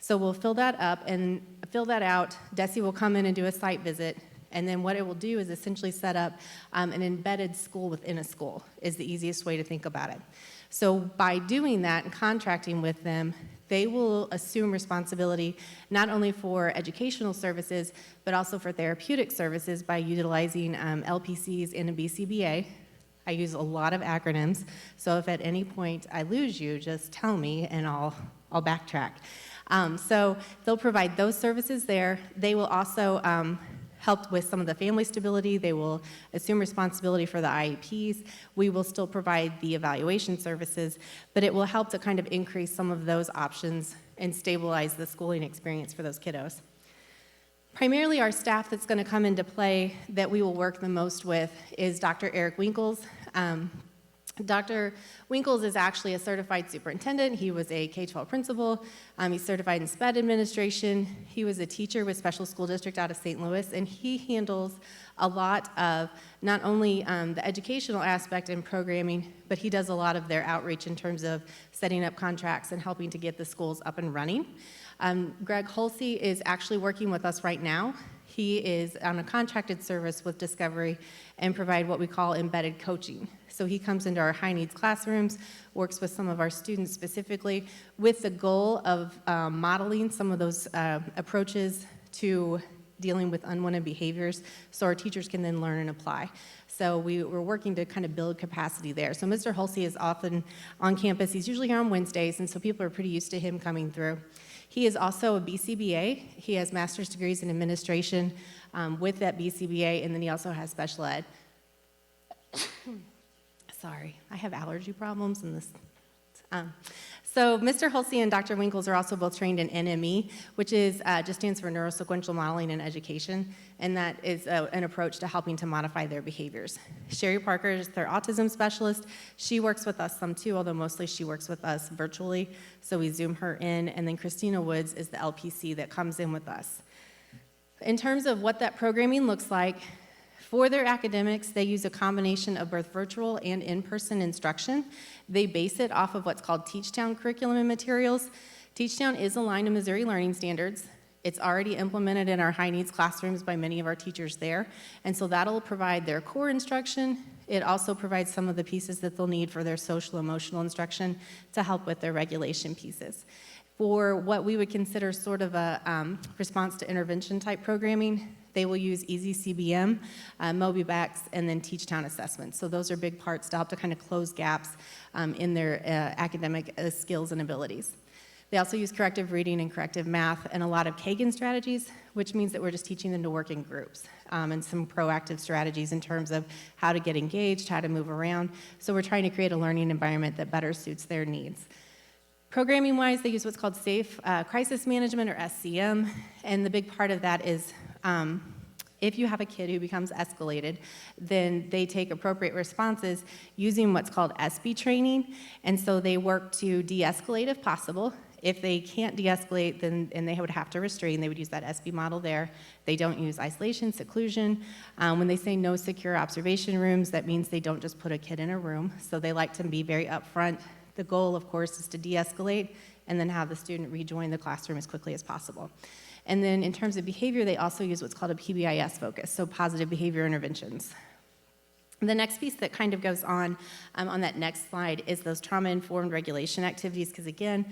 So we'll fill that up and fill that out. DESE will come in and do a site visit. And then what it will do is essentially set up an embedded school within a school, is the easiest way to think about it. So by doing that and contracting with them, they will assume responsibility not only for educational services, but also for therapeutic services by utilizing LPCs and a BCBA. I use a lot of acronyms, so if at any point I lose you, just tell me and I'll backtrack. So they'll provide those services there. They will also help with some of the family stability. They will assume responsibility for the IEPs. We will still provide the evaluation services, but it will help to kind of increase some of those options and stabilize the schooling experience for those kiddos. Primarily our staff that's going to come into play that we will work the most with is Dr. Eric Winkles. Dr. Winkles is actually a certified superintendent. He was a K-12 principal. He's certified in SPED administration. He was a teacher with Special School District out of St. Louis, and he handles a lot of not only the educational aspect and programming, but he does a lot of their outreach in terms of setting up contracts and helping to get the schools up and running. Greg Holsey is actually working with us right now. He is on a contracted service with Discovery and provide what we call embedded coaching. So he comes into our high needs classrooms, works with some of our students specifically with the goal of modeling some of those approaches to dealing with unwanted behaviors so our teachers can then learn and apply. So we're working to kind of build capacity there. So Mr. Holsey is often on campus. He's usually here on Wednesdays, and so people are pretty used to him coming through. He is also a BCBA. He has master's degrees in administration with that BCBA, and then he also has special ed. Sorry, I have allergy problems in this. So Mr. Holsey and Dr. Winkles are also both trained in NME, which is just stands for Neurosequential Modeling in Education, and that is an approach to helping to modify their behaviors. Sherry Parker is their autism specialist. She works with us some too, although mostly she works with us virtually, so we Zoom her in, and then Christina Woods is the LPC that comes in with us. In terms of what that programming looks like, for their academics, they use a combination of both virtual and in-person instruction. They base it off of what's called Teachtown curriculum and materials. Teachtown is aligned to Missouri Learning Standards. It's already implemented in our high needs classrooms by many of our teachers there, and so that'll provide their core instruction. It also provides some of the pieces that they'll need for their social emotional instruction to help with their regulation pieces. For what we would consider sort of a response to intervention type programming, they will use EasyCBM, MobiBacs, and then Teachtown assessments. So those are big parts to help to kind of close gaps in their academic skills and abilities. They also use corrective reading and corrective math and a lot of Kagan strategies, which means that we're just teaching them to work in groups and some proactive strategies in terms of how to get engaged, how to move around. So we're trying to create a learning environment that better suits their needs. Programming-wise, they use what's called Safe Crisis Management, or SCM, and the big part of that is if you have a kid who becomes escalated, then they take appropriate responses using what's called SB training, and so they work to de-escalate if possible. If they can't de-escalate, then and they would have to restrain, they would use that SB model there. They don't use isolation, seclusion. When they say no secure observation rooms, that means they don't just put a kid in a room, so they like to be very upfront. The goal, of course, is to de-escalate and then have the student rejoin the classroom as quickly as possible. And then in terms of behavior, they also use what's called a PBIS focus, so positive behavior interventions. The next piece that kind of goes on that next slide is those trauma-informed regulation activities, because again,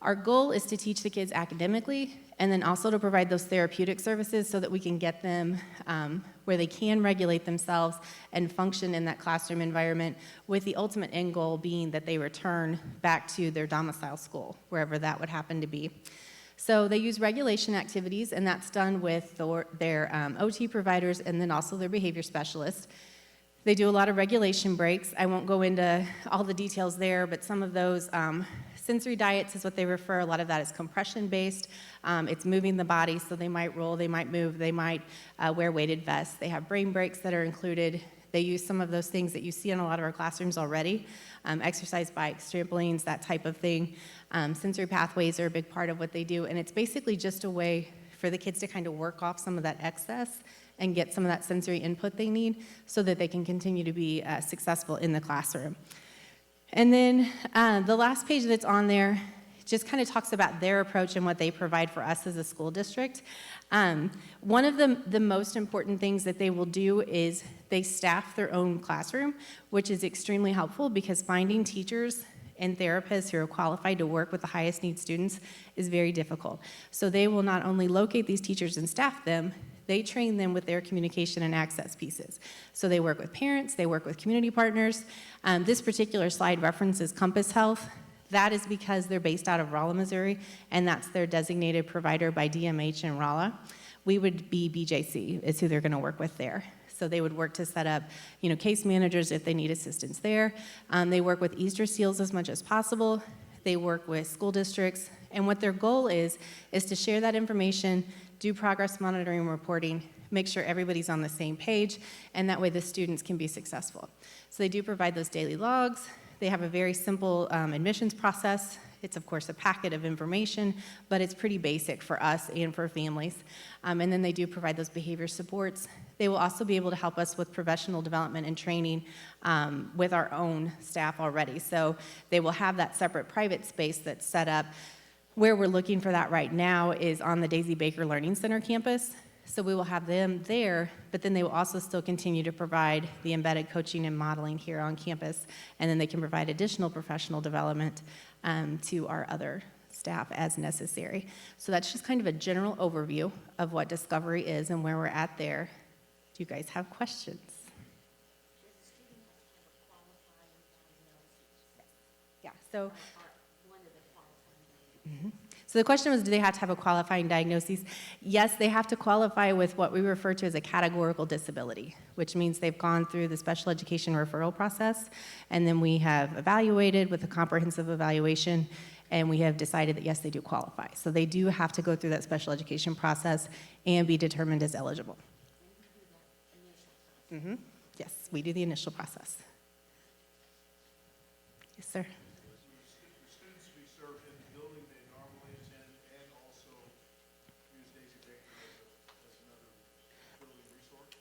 our goal is to teach the kids academically and then also to provide those therapeutic services so that we can get them where they can regulate themselves and function in that classroom environment, with the ultimate end goal being that they return back to their domicile school, wherever that would happen to be. So they use regulation activities, and that's done with their OT providers and then also their behavior specialists. They do a lot of regulation breaks. I won't go into all the details there, but some of those Sensory diets is what they refer. A lot of that is compression-based. It's moving the body, so they might roll, they might move, they might wear weighted vests. They have brain breaks that are included. They use some of those things that you see in a lot of our classrooms already, exercise bikes, trampolines, that type of thing. Sensory pathways are a big part of what they do, and it's basically just a way for the kids to kind of work off some of that excess and get some of that sensory input they need so that they can continue to be successful in the classroom. And then the last page that's on there just kind of talks about their approach and what they provide for us as a school district. One of the most important things that they will do is they staff their own classroom, which is extremely helpful because finding teachers and therapists who are qualified to work with the highest need students is very difficult. So they will not only locate these teachers and staff them, they train them with their communication and access pieces. So they work with parents, they work with community partners. This particular slide references Compass Health. That is because they're based out of Rolla, Missouri, and that's their designated provider by DMH in Rolla. We would be BJC, is who they're gonna work with there. So they would work to set up, case managers if they need assistance there. They work with Easter Seals as much as possible. They work with school districts. And what their goal is to share that information, do progress monitoring and reporting, make sure everybody's on the same page, and that way the students can be successful. So they do provide those daily logs. They have a very simple admissions process. It's, of course, a packet of information, but it's pretty basic for us and for families. And then they do provide those behavior supports. They will also be able to help us with professional development and training with our own staff already. So they will have that separate private space that's set up. Where we're looking for that right now is on the Daisy Baker Learning Center campus. So we will have them there, but then they will also still continue to provide the embedded coaching and modeling here on campus, and then they can provide additional professional development to our other staff as necessary. So that's just kind of a general overview of what Discovery is and where we're at there. Do you guys have questions? Yeah, so. So the question was, do they have to have a qualifying diagnosis? Yes, they have to qualify with what we refer to as a categorical disability, which means they've gone through the special education referral process, and then we have evaluated with a comprehensive evaluation, and we have decided that yes, they do qualify. So they do have to go through that special education process and be determined as eligible. Yes, we do the initial process. Yes, sir.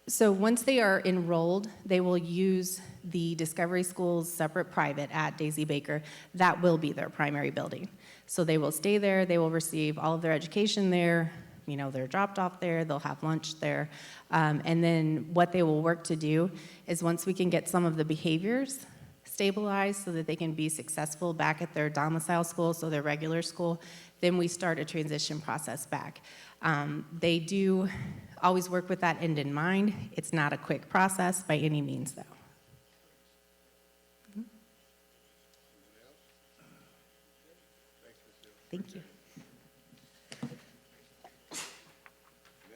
So once they are enrolled, they will use the Discovery School's separate private at Daisy Baker. That will be their primary building. So they will stay there, they will receive all of their education there, they're dropped off there, they'll have lunch there. And then what they will work to do is once we can get some of the behaviors stabilized so that they can be successful back at their domicile school, so their regular school, then we start a transition process back. They do always work with that end in mind. It's not a quick process by any means, though. Thank you.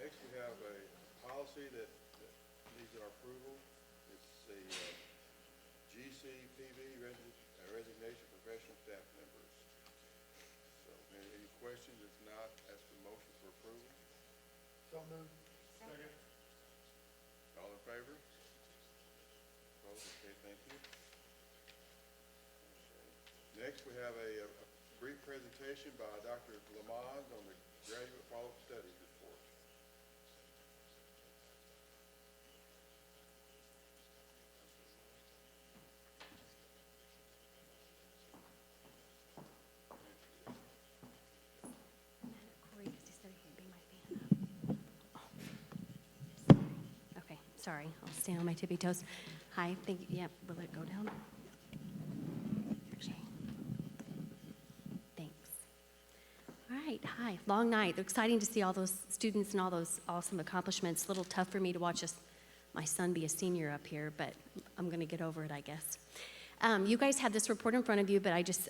Next, we have a policy that needs our approval. It's the GCPB resignation of professional staff members. So, any questions? If not, ask for motion for approval. So moved. Second. All in favor? Opposed? Okay, thank you. Next, we have a brief presentation by Dr. Lamont on the graduate follow-up studies report. Okay, sorry, I'll stand on my tippy toes. Hi, thank you. Yep, will it go down? Okay. Thanks. All right, hi, long night. Exciting to see all those students and all those awesome accomplishments. A little tough for me to watch my son be a senior up here, but I'm going to get over it, I guess. You guys have this report in front of you, but I just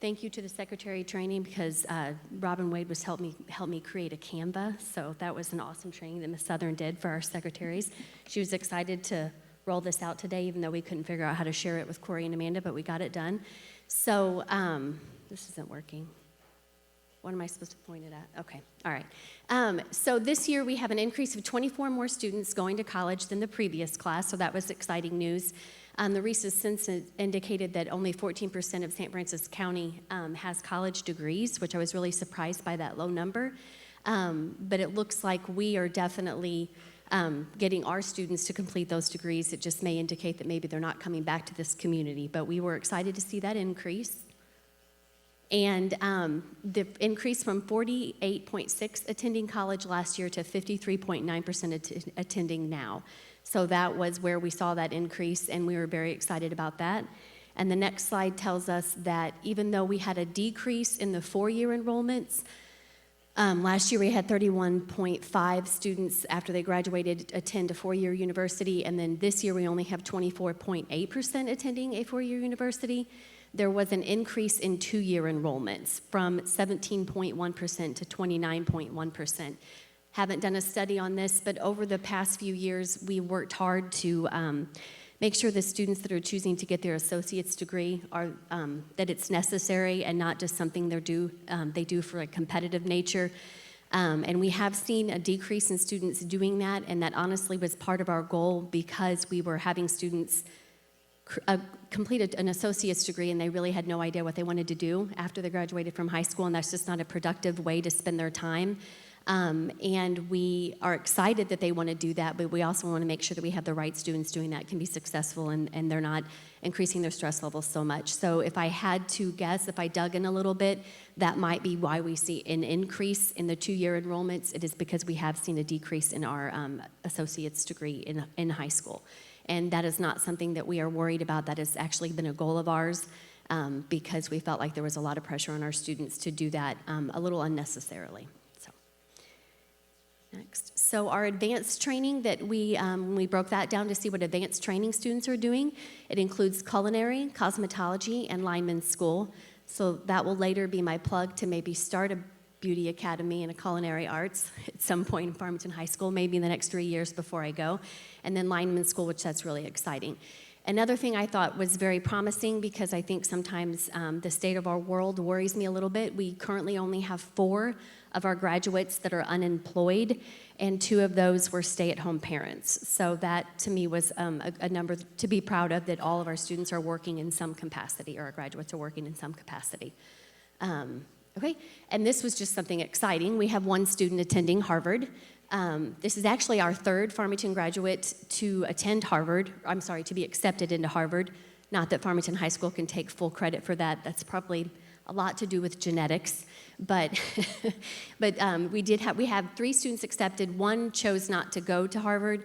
thank you to the Secretary of Training because Robin Wade was helped me create a Canva. So that was an awesome training that Ms. Southern did for our secretaries. She was excited to roll this out today, even though we couldn't figure out how to share it with Corey and Amanda, but we got it done. So, this isn't working. What am I supposed to point it at? Okay, all right. So this year we have an increase of 24 more students going to college than the previous class, so that was exciting news. The recent census indicated that only 14% of St. Francis County has college degrees, which I was really surprised by that low number. But it looks like we are definitely getting our students to complete those degrees. It just may indicate that maybe they're not coming back to this community, but we were excited to see that increase. And the increase from 48.6 attending college last year to 53.9% attending now. So that was where we saw that increase, and we were very excited about that. And the next slide tells us that even though we had a decrease in the four-year enrollments, last year we had 31.5 students after they graduated attend a four-year university, and then this year we only have 24.8% attending a four-year university. There was an increase in two-year enrollments from 17.1% to 29.1%. Haven't done a study on this, but over the past few years, we worked hard to make sure the students that are choosing to get their associate's degree are that it's necessary and not just something they do for a competitive nature. And we have seen a decrease in students doing that, and that honestly was part of our goal because we were having students completed an associate's degree and they really had no idea what they wanted to do after they graduated from high school, and that's just not a productive way to spend their time. And we are excited that they want to do that, but we also want to make sure that we have the right students doing that can be successful and they're not increasing their stress levels so much. So if I had to guess, if I dug in a little bit, that might be why we see an increase in the two-year enrollments. It is because we have seen a decrease in our associate's degree in high school. And that is not something that we are worried about. That has actually been a goal of ours because we felt like there was a lot of pressure on our students to do that a little unnecessarily. Next. So our advanced training that we broke that down to see what advanced training students are doing. It includes culinary, cosmetology, and lineman's school. So that will later be my plug to maybe start a beauty academy and a culinary arts at some point in Farmington High School, maybe in the next 3 years before I go. And then lineman's school, which that's really exciting. Another thing I thought was very promising because I think sometimes the state of our world worries me a little bit. We currently only have 4 of our graduates that are unemployed, and 2 of those were stay-at-home parents. So that, to me, was a number to be proud of, that all of our students are working in some capacity, or our graduates are working in some capacity. Okay, and this was just something exciting. We have 1 student attending Harvard. This is actually our 3rd Farmington graduate to attend Harvard. I'm sorry, to be accepted into Harvard. Not that Farmington High School can take full credit for that. That's probably a lot to do with genetics, but we have 3 students accepted. 1 chose not to go to Harvard.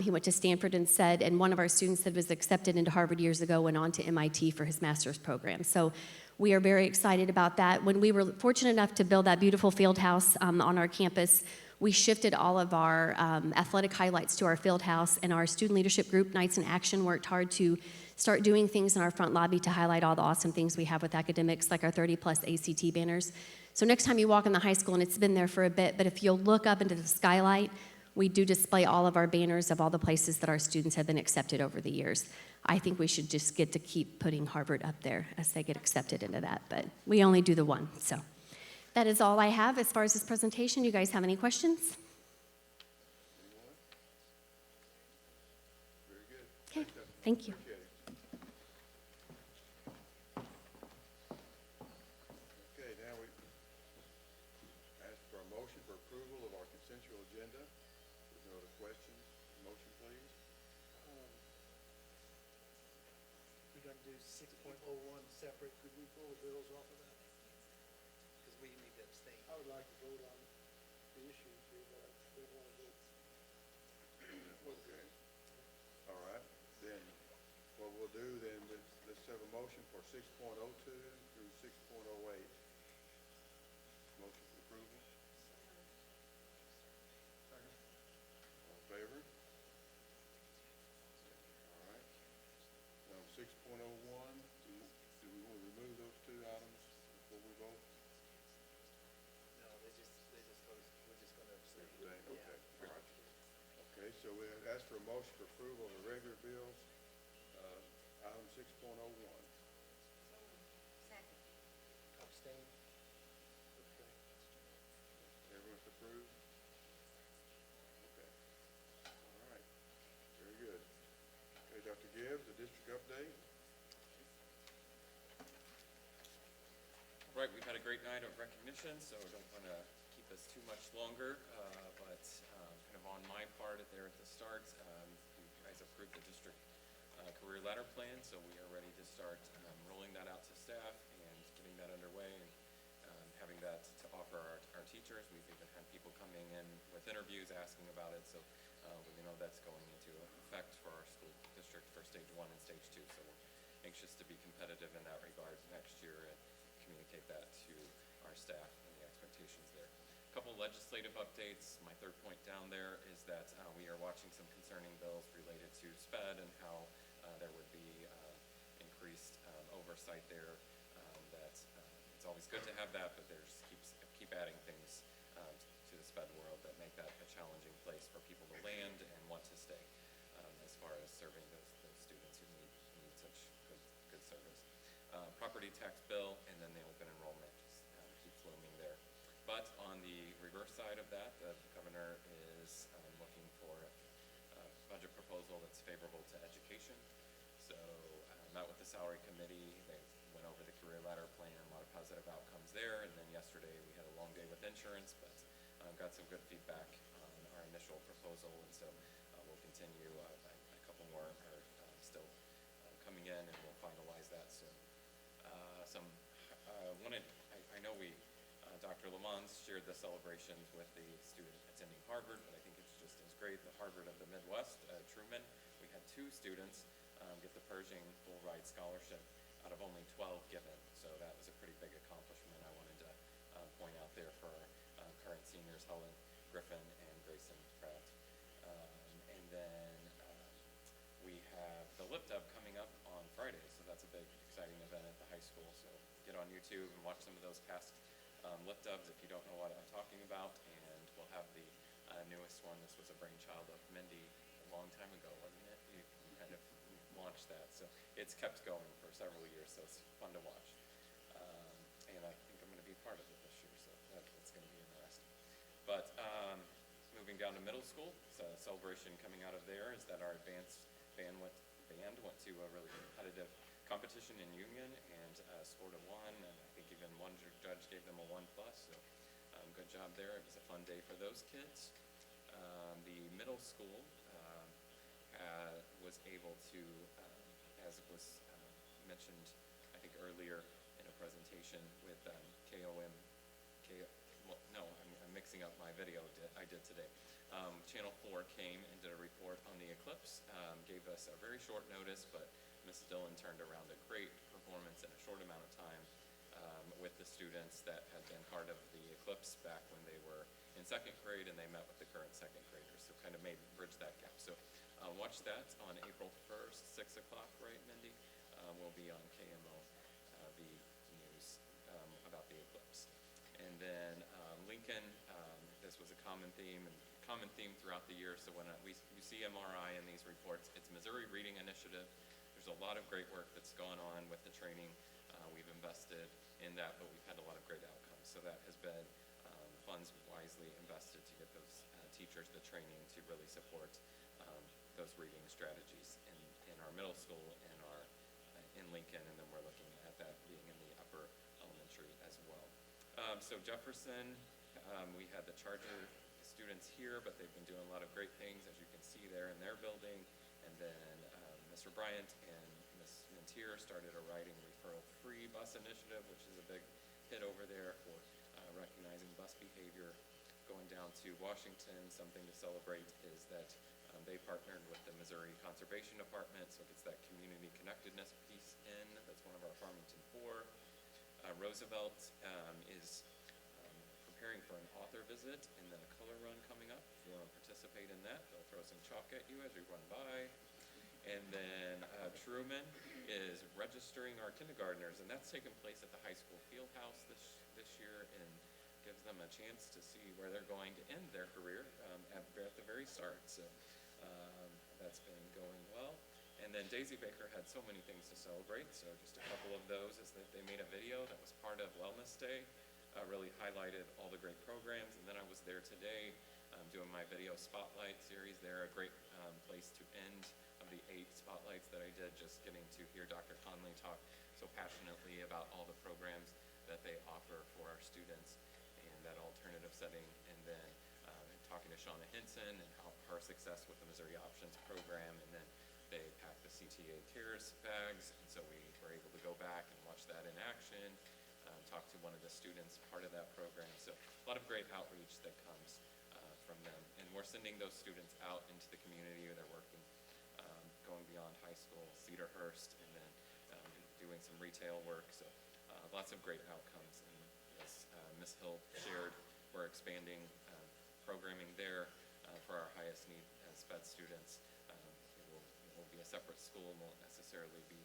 He went to Stanford instead, and one of our students that was accepted into Harvard years ago went on to MIT for his master's program. So we are very excited about that. When we were fortunate enough to build that beautiful field house on our campus, we shifted all of our athletic highlights to our field house, and our student leadership group, Nights in Action, worked hard to start doing things in our front lobby to highlight all the awesome things we have with academics, like our 30-plus ACT banners. So next time you walk in the high school, and it's been there for a bit, but if you'll look up into the skylight, we do display all of our banners of all the places that our students have been accepted over the years. I think we should just get to keep putting Harvard up there as they get accepted into that, but we only do the 1, so. That is all I have as far as this presentation. You guys have any questions? Okay, thank you. Okay, now we ask for a motion for approval of our consensual agenda. There's no other questions. Motion, please. We're going to do 6.01 separate. Could we pull the bills off of that? Because we need to abstain. I would like to vote on the issue too, but I still want to vote. Okay. All right, then what we'll do then, let's have a motion for 6.02 through 6.08. Motion for approval. All in favor? All right. Now, 6.01, do we want to remove those 2 items before we vote? No, we're just going to abstain. Okay, all right. Okay, so we ask for a motion for approval of the regular bills, item 6.01. abstain. Okay. Everyone's approved? Okay. All right. Very good. Okay, Dr. Gibbs, the district update. Right, we've had a great night of recognition, so I don't want to keep us too much longer, but kind of on my part there at the start, you guys approved the district career ladder plan, so we are ready to start rolling that out to staff and getting that underway and having that to offer our teachers. We've even had people coming in with interviews asking about it, so we know that's going into effect for our school district for stage 1 and stage 2, so we're anxious to be competitive in that regard next year and communicate that to our staff and the expectations there. A couple legislative updates. My third point down there is that we are watching some concerning bills related to SPED and how there would be increased oversight there. That it's always good to have that, but there's keep adding things to the SPED world that make that a challenging place for people to land and want to stay as far as serving those students who need such good service. Property tax bill, and then the open enrollment just keeps looming there. But on the reverse side of that, the governor is looking for a budget proposal that's favorable to education. So met with the salary committee, they went over the career ladder plan, a lot of positive outcomes there, and then yesterday we had a long day with insurance, but got some good feedback on our initial proposal, and so we'll continue. A couple more are still coming in, and we'll finalize that soon. I know Dr. Lamont shared the celebrations with the student attending Harvard, but I think it's just as great. The Harvard of the Midwest, Truman, we had 2 students get the Pershing full ride scholarship out of only 12 given, so that was a pretty big accomplishment I wanted to point out there for our current seniors, Helen Griffin and Grayson Pratt. And then we have the Lip Dub coming up on Friday, so that's a big, exciting event at the high school. So get on YouTube and watch some of those past Lip Dubs if you don't know what I'm talking about. And we'll have the newest one. This was a brainchild of Mindy a long time ago, wasn't it? You kind of launched that. So it's kept going for several years, so it's fun to watch. And I think I'm going to be part of it this year, so that's going to be interesting. But moving down to middle school, so a celebration coming out of there is that our advanced band went to a really competitive competition in Union and scored a 1, and I think even one judge gave them a 1+, so good job there. It was a fun day for those kids. The middle school was able to, as was mentioned, I think earlier in a presentation with I'm mixing up my video I did today. Channel 4 came and did a report on the eclipse, gave us a very short notice, but Mrs. Dillon turned around a great performance in a short amount of time with the students that had been part of the eclipse back when they were in 2nd grade, and they met with the current 2nd graders, so kind of bridge that gap. So watch that on April 1st, 6 o'clock, right, Mindy? Will be on KMO, the news about the eclipse. And then Lincoln, this was a common theme throughout the year, so when you see MRI in these reports, it's Missouri Reading Initiative. There's a lot of great work that's gone on with the training. We've invested in that, but we've had a lot of great outcomes. So that has been funds wisely invested to get those teachers the training to really support those reading strategies in our middle school and in Lincoln, and then we're looking at that being in the upper elementary as well. So Jefferson, we had the Charger students here, but they've been doing a lot of great things, as you can see there in their building. And then Mr. Bryant and Ms. Mintier started a riding referral-free bus initiative, which is a big hit over there for recognizing bus behavior. Going down to Washington, something to celebrate is that they partnered with the Missouri Conservation Department, so it gets that community connectedness piece in. That's one of our Farmington 4. Roosevelt is preparing for an author visit and then a color run coming up. If you want to participate in that, they'll throw some chalk at you as you run by. And then Truman is registering our kindergartners, and that's taking place at the high school field house this year, and gives them a chance to see where they're going to end their career at the very start. So that's been going well. And then Daisy Baker had so many things to celebrate, so just a couple of those is that they made a video that was part of Wellness Day, really highlighted all the great programs. And then I was there today doing my video spotlight series there, a great place to end of the 8 spotlights that I did, just getting to hear Dr. Conley talk so passionately about all the programs that they offer for our students and that alternative setting. And then talking to Shauna Henson and how her success with the Missouri Options program, and then they packed the CTA Cares bags, and so we were able to go back and watch that in action, talk to one of the students part of that program. So a lot of great outreach that comes from them, and we're sending those students out into the community. They're working, going beyond high school, Cedarhurst, and then doing some retail work. So lots of great outcomes. And as Ms. Hill shared, we're expanding programming there for our highest need SPED students. It will be a separate school, won't necessarily be,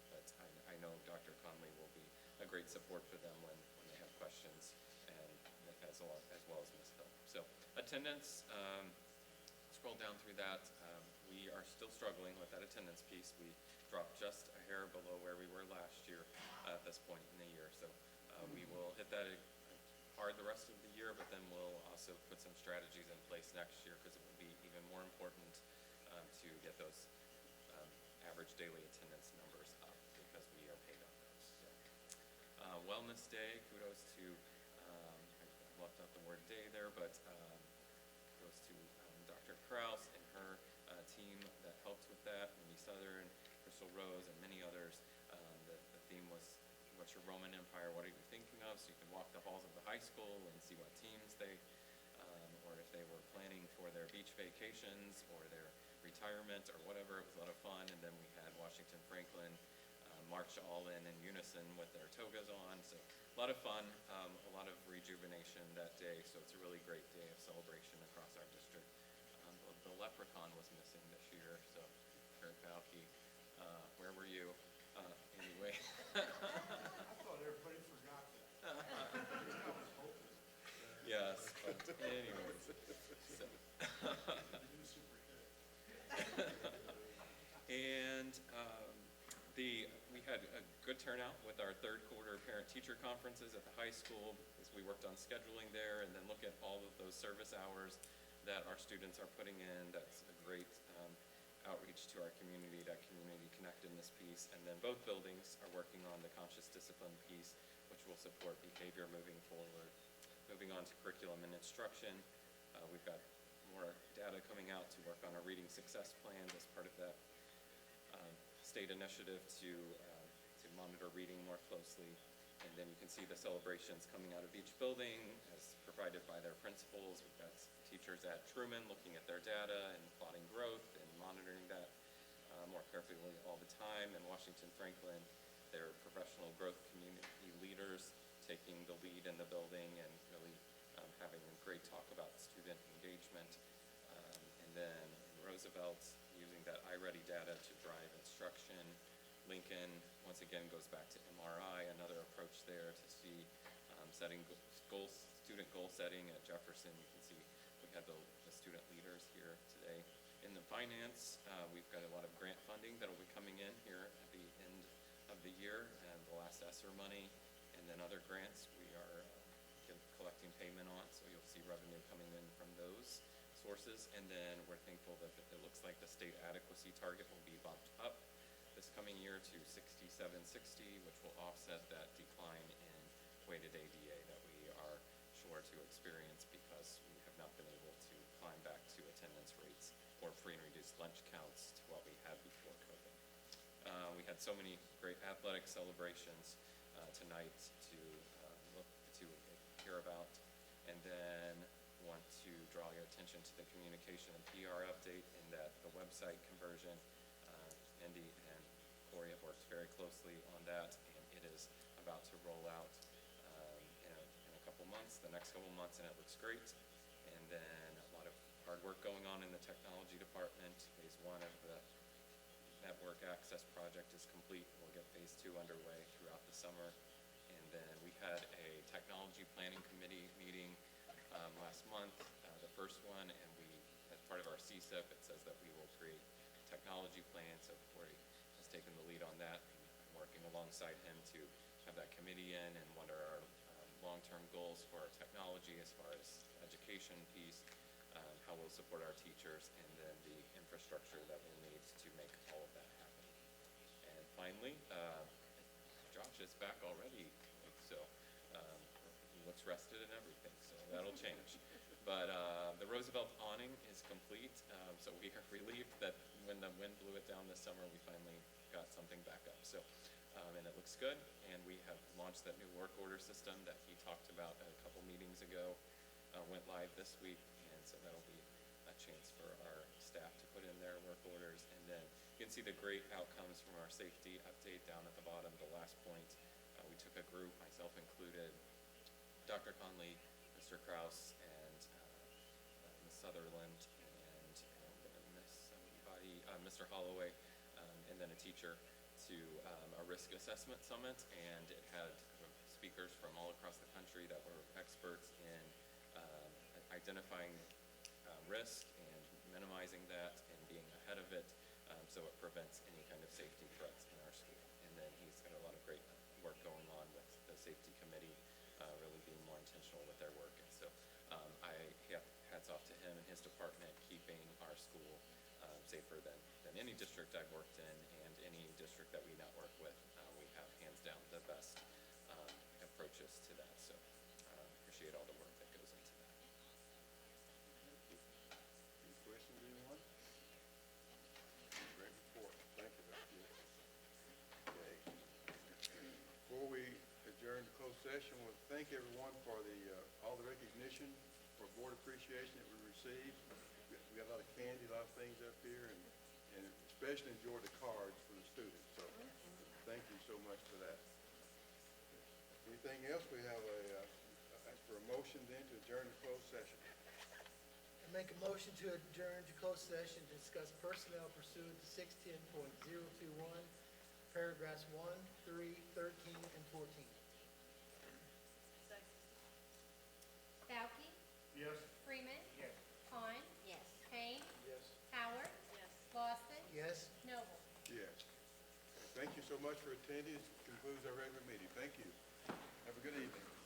but I know Dr. Conley will be a great support for them when they have questions, and as well as Ms. Hill. So attendance, scroll down through that. We are still struggling with that attendance piece. We dropped just a hair below where we were last year at this point in the year. So we will hit that hard the rest of the year, but then we'll also put some strategies in place next year, because it will be even more important to get those average daily attendance numbers up, because we are paid on those. So, Wellness Day, kudos to, I left out the word day there, but kudos to Dr. Kraus and her team that helped with that, Mindy Southern, Crystal Rose, and many others. The theme was, what's your Roman Empire, what are you thinking of? So you can walk the halls of the high school and see what teams they, or if they were planning for their beach vacations or their retirement or whatever. It was a lot of fun. And then we had Washington Franklin march all in unison with their togas on. So a lot of fun, a lot of rejuvenation that day. So it's a really great day of celebration across our district. The leprechaun was missing this year, so Kurt Balke, where were you? Anyway. I thought everybody forgot that. Yes, but anyways. So. And we had a good turnout with our third quarter parent-teacher conferences at the high school, as we worked on scheduling there, and then look at all of those service hours that our students are putting in. That's a great outreach to our community, that community connectedness piece. And then both buildings are working on the conscious discipline piece, which will support behavior moving forward. Moving on to curriculum and instruction, we've got more data coming out to work on our reading success plan as part of that state initiative to monitor reading more closely. And then you can see the celebrations coming out of each building as provided by their principals. We've got teachers at Truman looking at their data and plotting growth and monitoring that more carefully all the time. And Washington Franklin, their professional growth community leaders taking the lead in the building and really having a great talk about student engagement. And then in Roosevelt, using that iReady data to drive instruction. Lincoln, once again, goes back to MRI, another approach there to see setting goals, student goal setting. At Jefferson, you can see we had the student leaders here today. In the finance, we've got a lot of grant funding that will be coming in here at the end of the year, and the last ESSER money, and then other grants we are collecting payment on, so you'll see revenue coming in from those sources. And then we're thankful that it looks like the state adequacy target will be bumped up this coming year to 6760, which will offset that decline in weighted ADA that we are sure to experience because we have not been able to climb back to attendance rates or free and reduced lunch counts to what we had before COVID. We had so many great athletic celebrations tonight to look to hear about, and then want to draw your attention to the communication and PR update in that the website conversion. Andy and Corey have worked very closely on that, and it is about to roll out in a couple months, the next couple months, and it looks great. And then a lot of hard work going on in the technology department. Phase 1 of the network access project is complete. We'll get phase 2 underway throughout the summer. And then we had a technology planning committee meeting last month, the first one, and we, as part of our CSIP, it says that we will create technology plan, so Corey has taken the lead on that. I'm working alongside him to have that committee in and what are our long-term goals for our technology as far as education piece, how we'll support our teachers, and then the infrastructure that we'll need to make all of that happen. And finally, Josh is back already, so he looks rested and everything, so that'll change. But the Roosevelt awning is complete, so we are relieved that when the wind blew it down this summer, we finally got something back up. So, and it looks good, and we have launched that new work order system that he talked about a couple meetings ago, went live this week, and so that'll be a chance for our staff to put in their work orders. And then you can see the great outcomes from our safety update down at the bottom, the last point. We took a group, myself included, Dr. Conley, Mr. Kraus, and Ms. Sutherland, and I'm gonna miss somebody, Mr. Holloway, and then a teacher to a risk assessment summit, and it had speakers from all across the country that were experts in identifying risk and minimizing that and being ahead of it, so it prevents any kind of safety threats in our school. And then he's got a lot of great work going on with the safety committee, really being more intentional with their work. And so I have hats off to him and his department, keeping our school safer than any district I've worked in and any district that we network with. We have hands down the best approaches to that. So appreciate all the work that goes into that. Any questions, anyone? Great report. Thank you, Dr. Gill. Okay. Before we adjourn to closed session, I want to thank everyone for all the recognition for board appreciation that we received. We got a lot of candy, a lot of things up here, and especially enjoyed the cards for the students. So thank you so much for that. Anything else? We have ask for a motion then to adjourn to closed session. I make a motion to adjourn to closed session to discuss personnel pursuant to 610.021, paragraphs 1, 3, 13, and 14. Bauke? Yes. Freeman? Yes. Pond? Yes. Kane? Yes. Howard? Yes. Lawson? Yes. Noble? Yes. Thank you so much for attending. This concludes our regular meeting. Thank you. Have a good evening.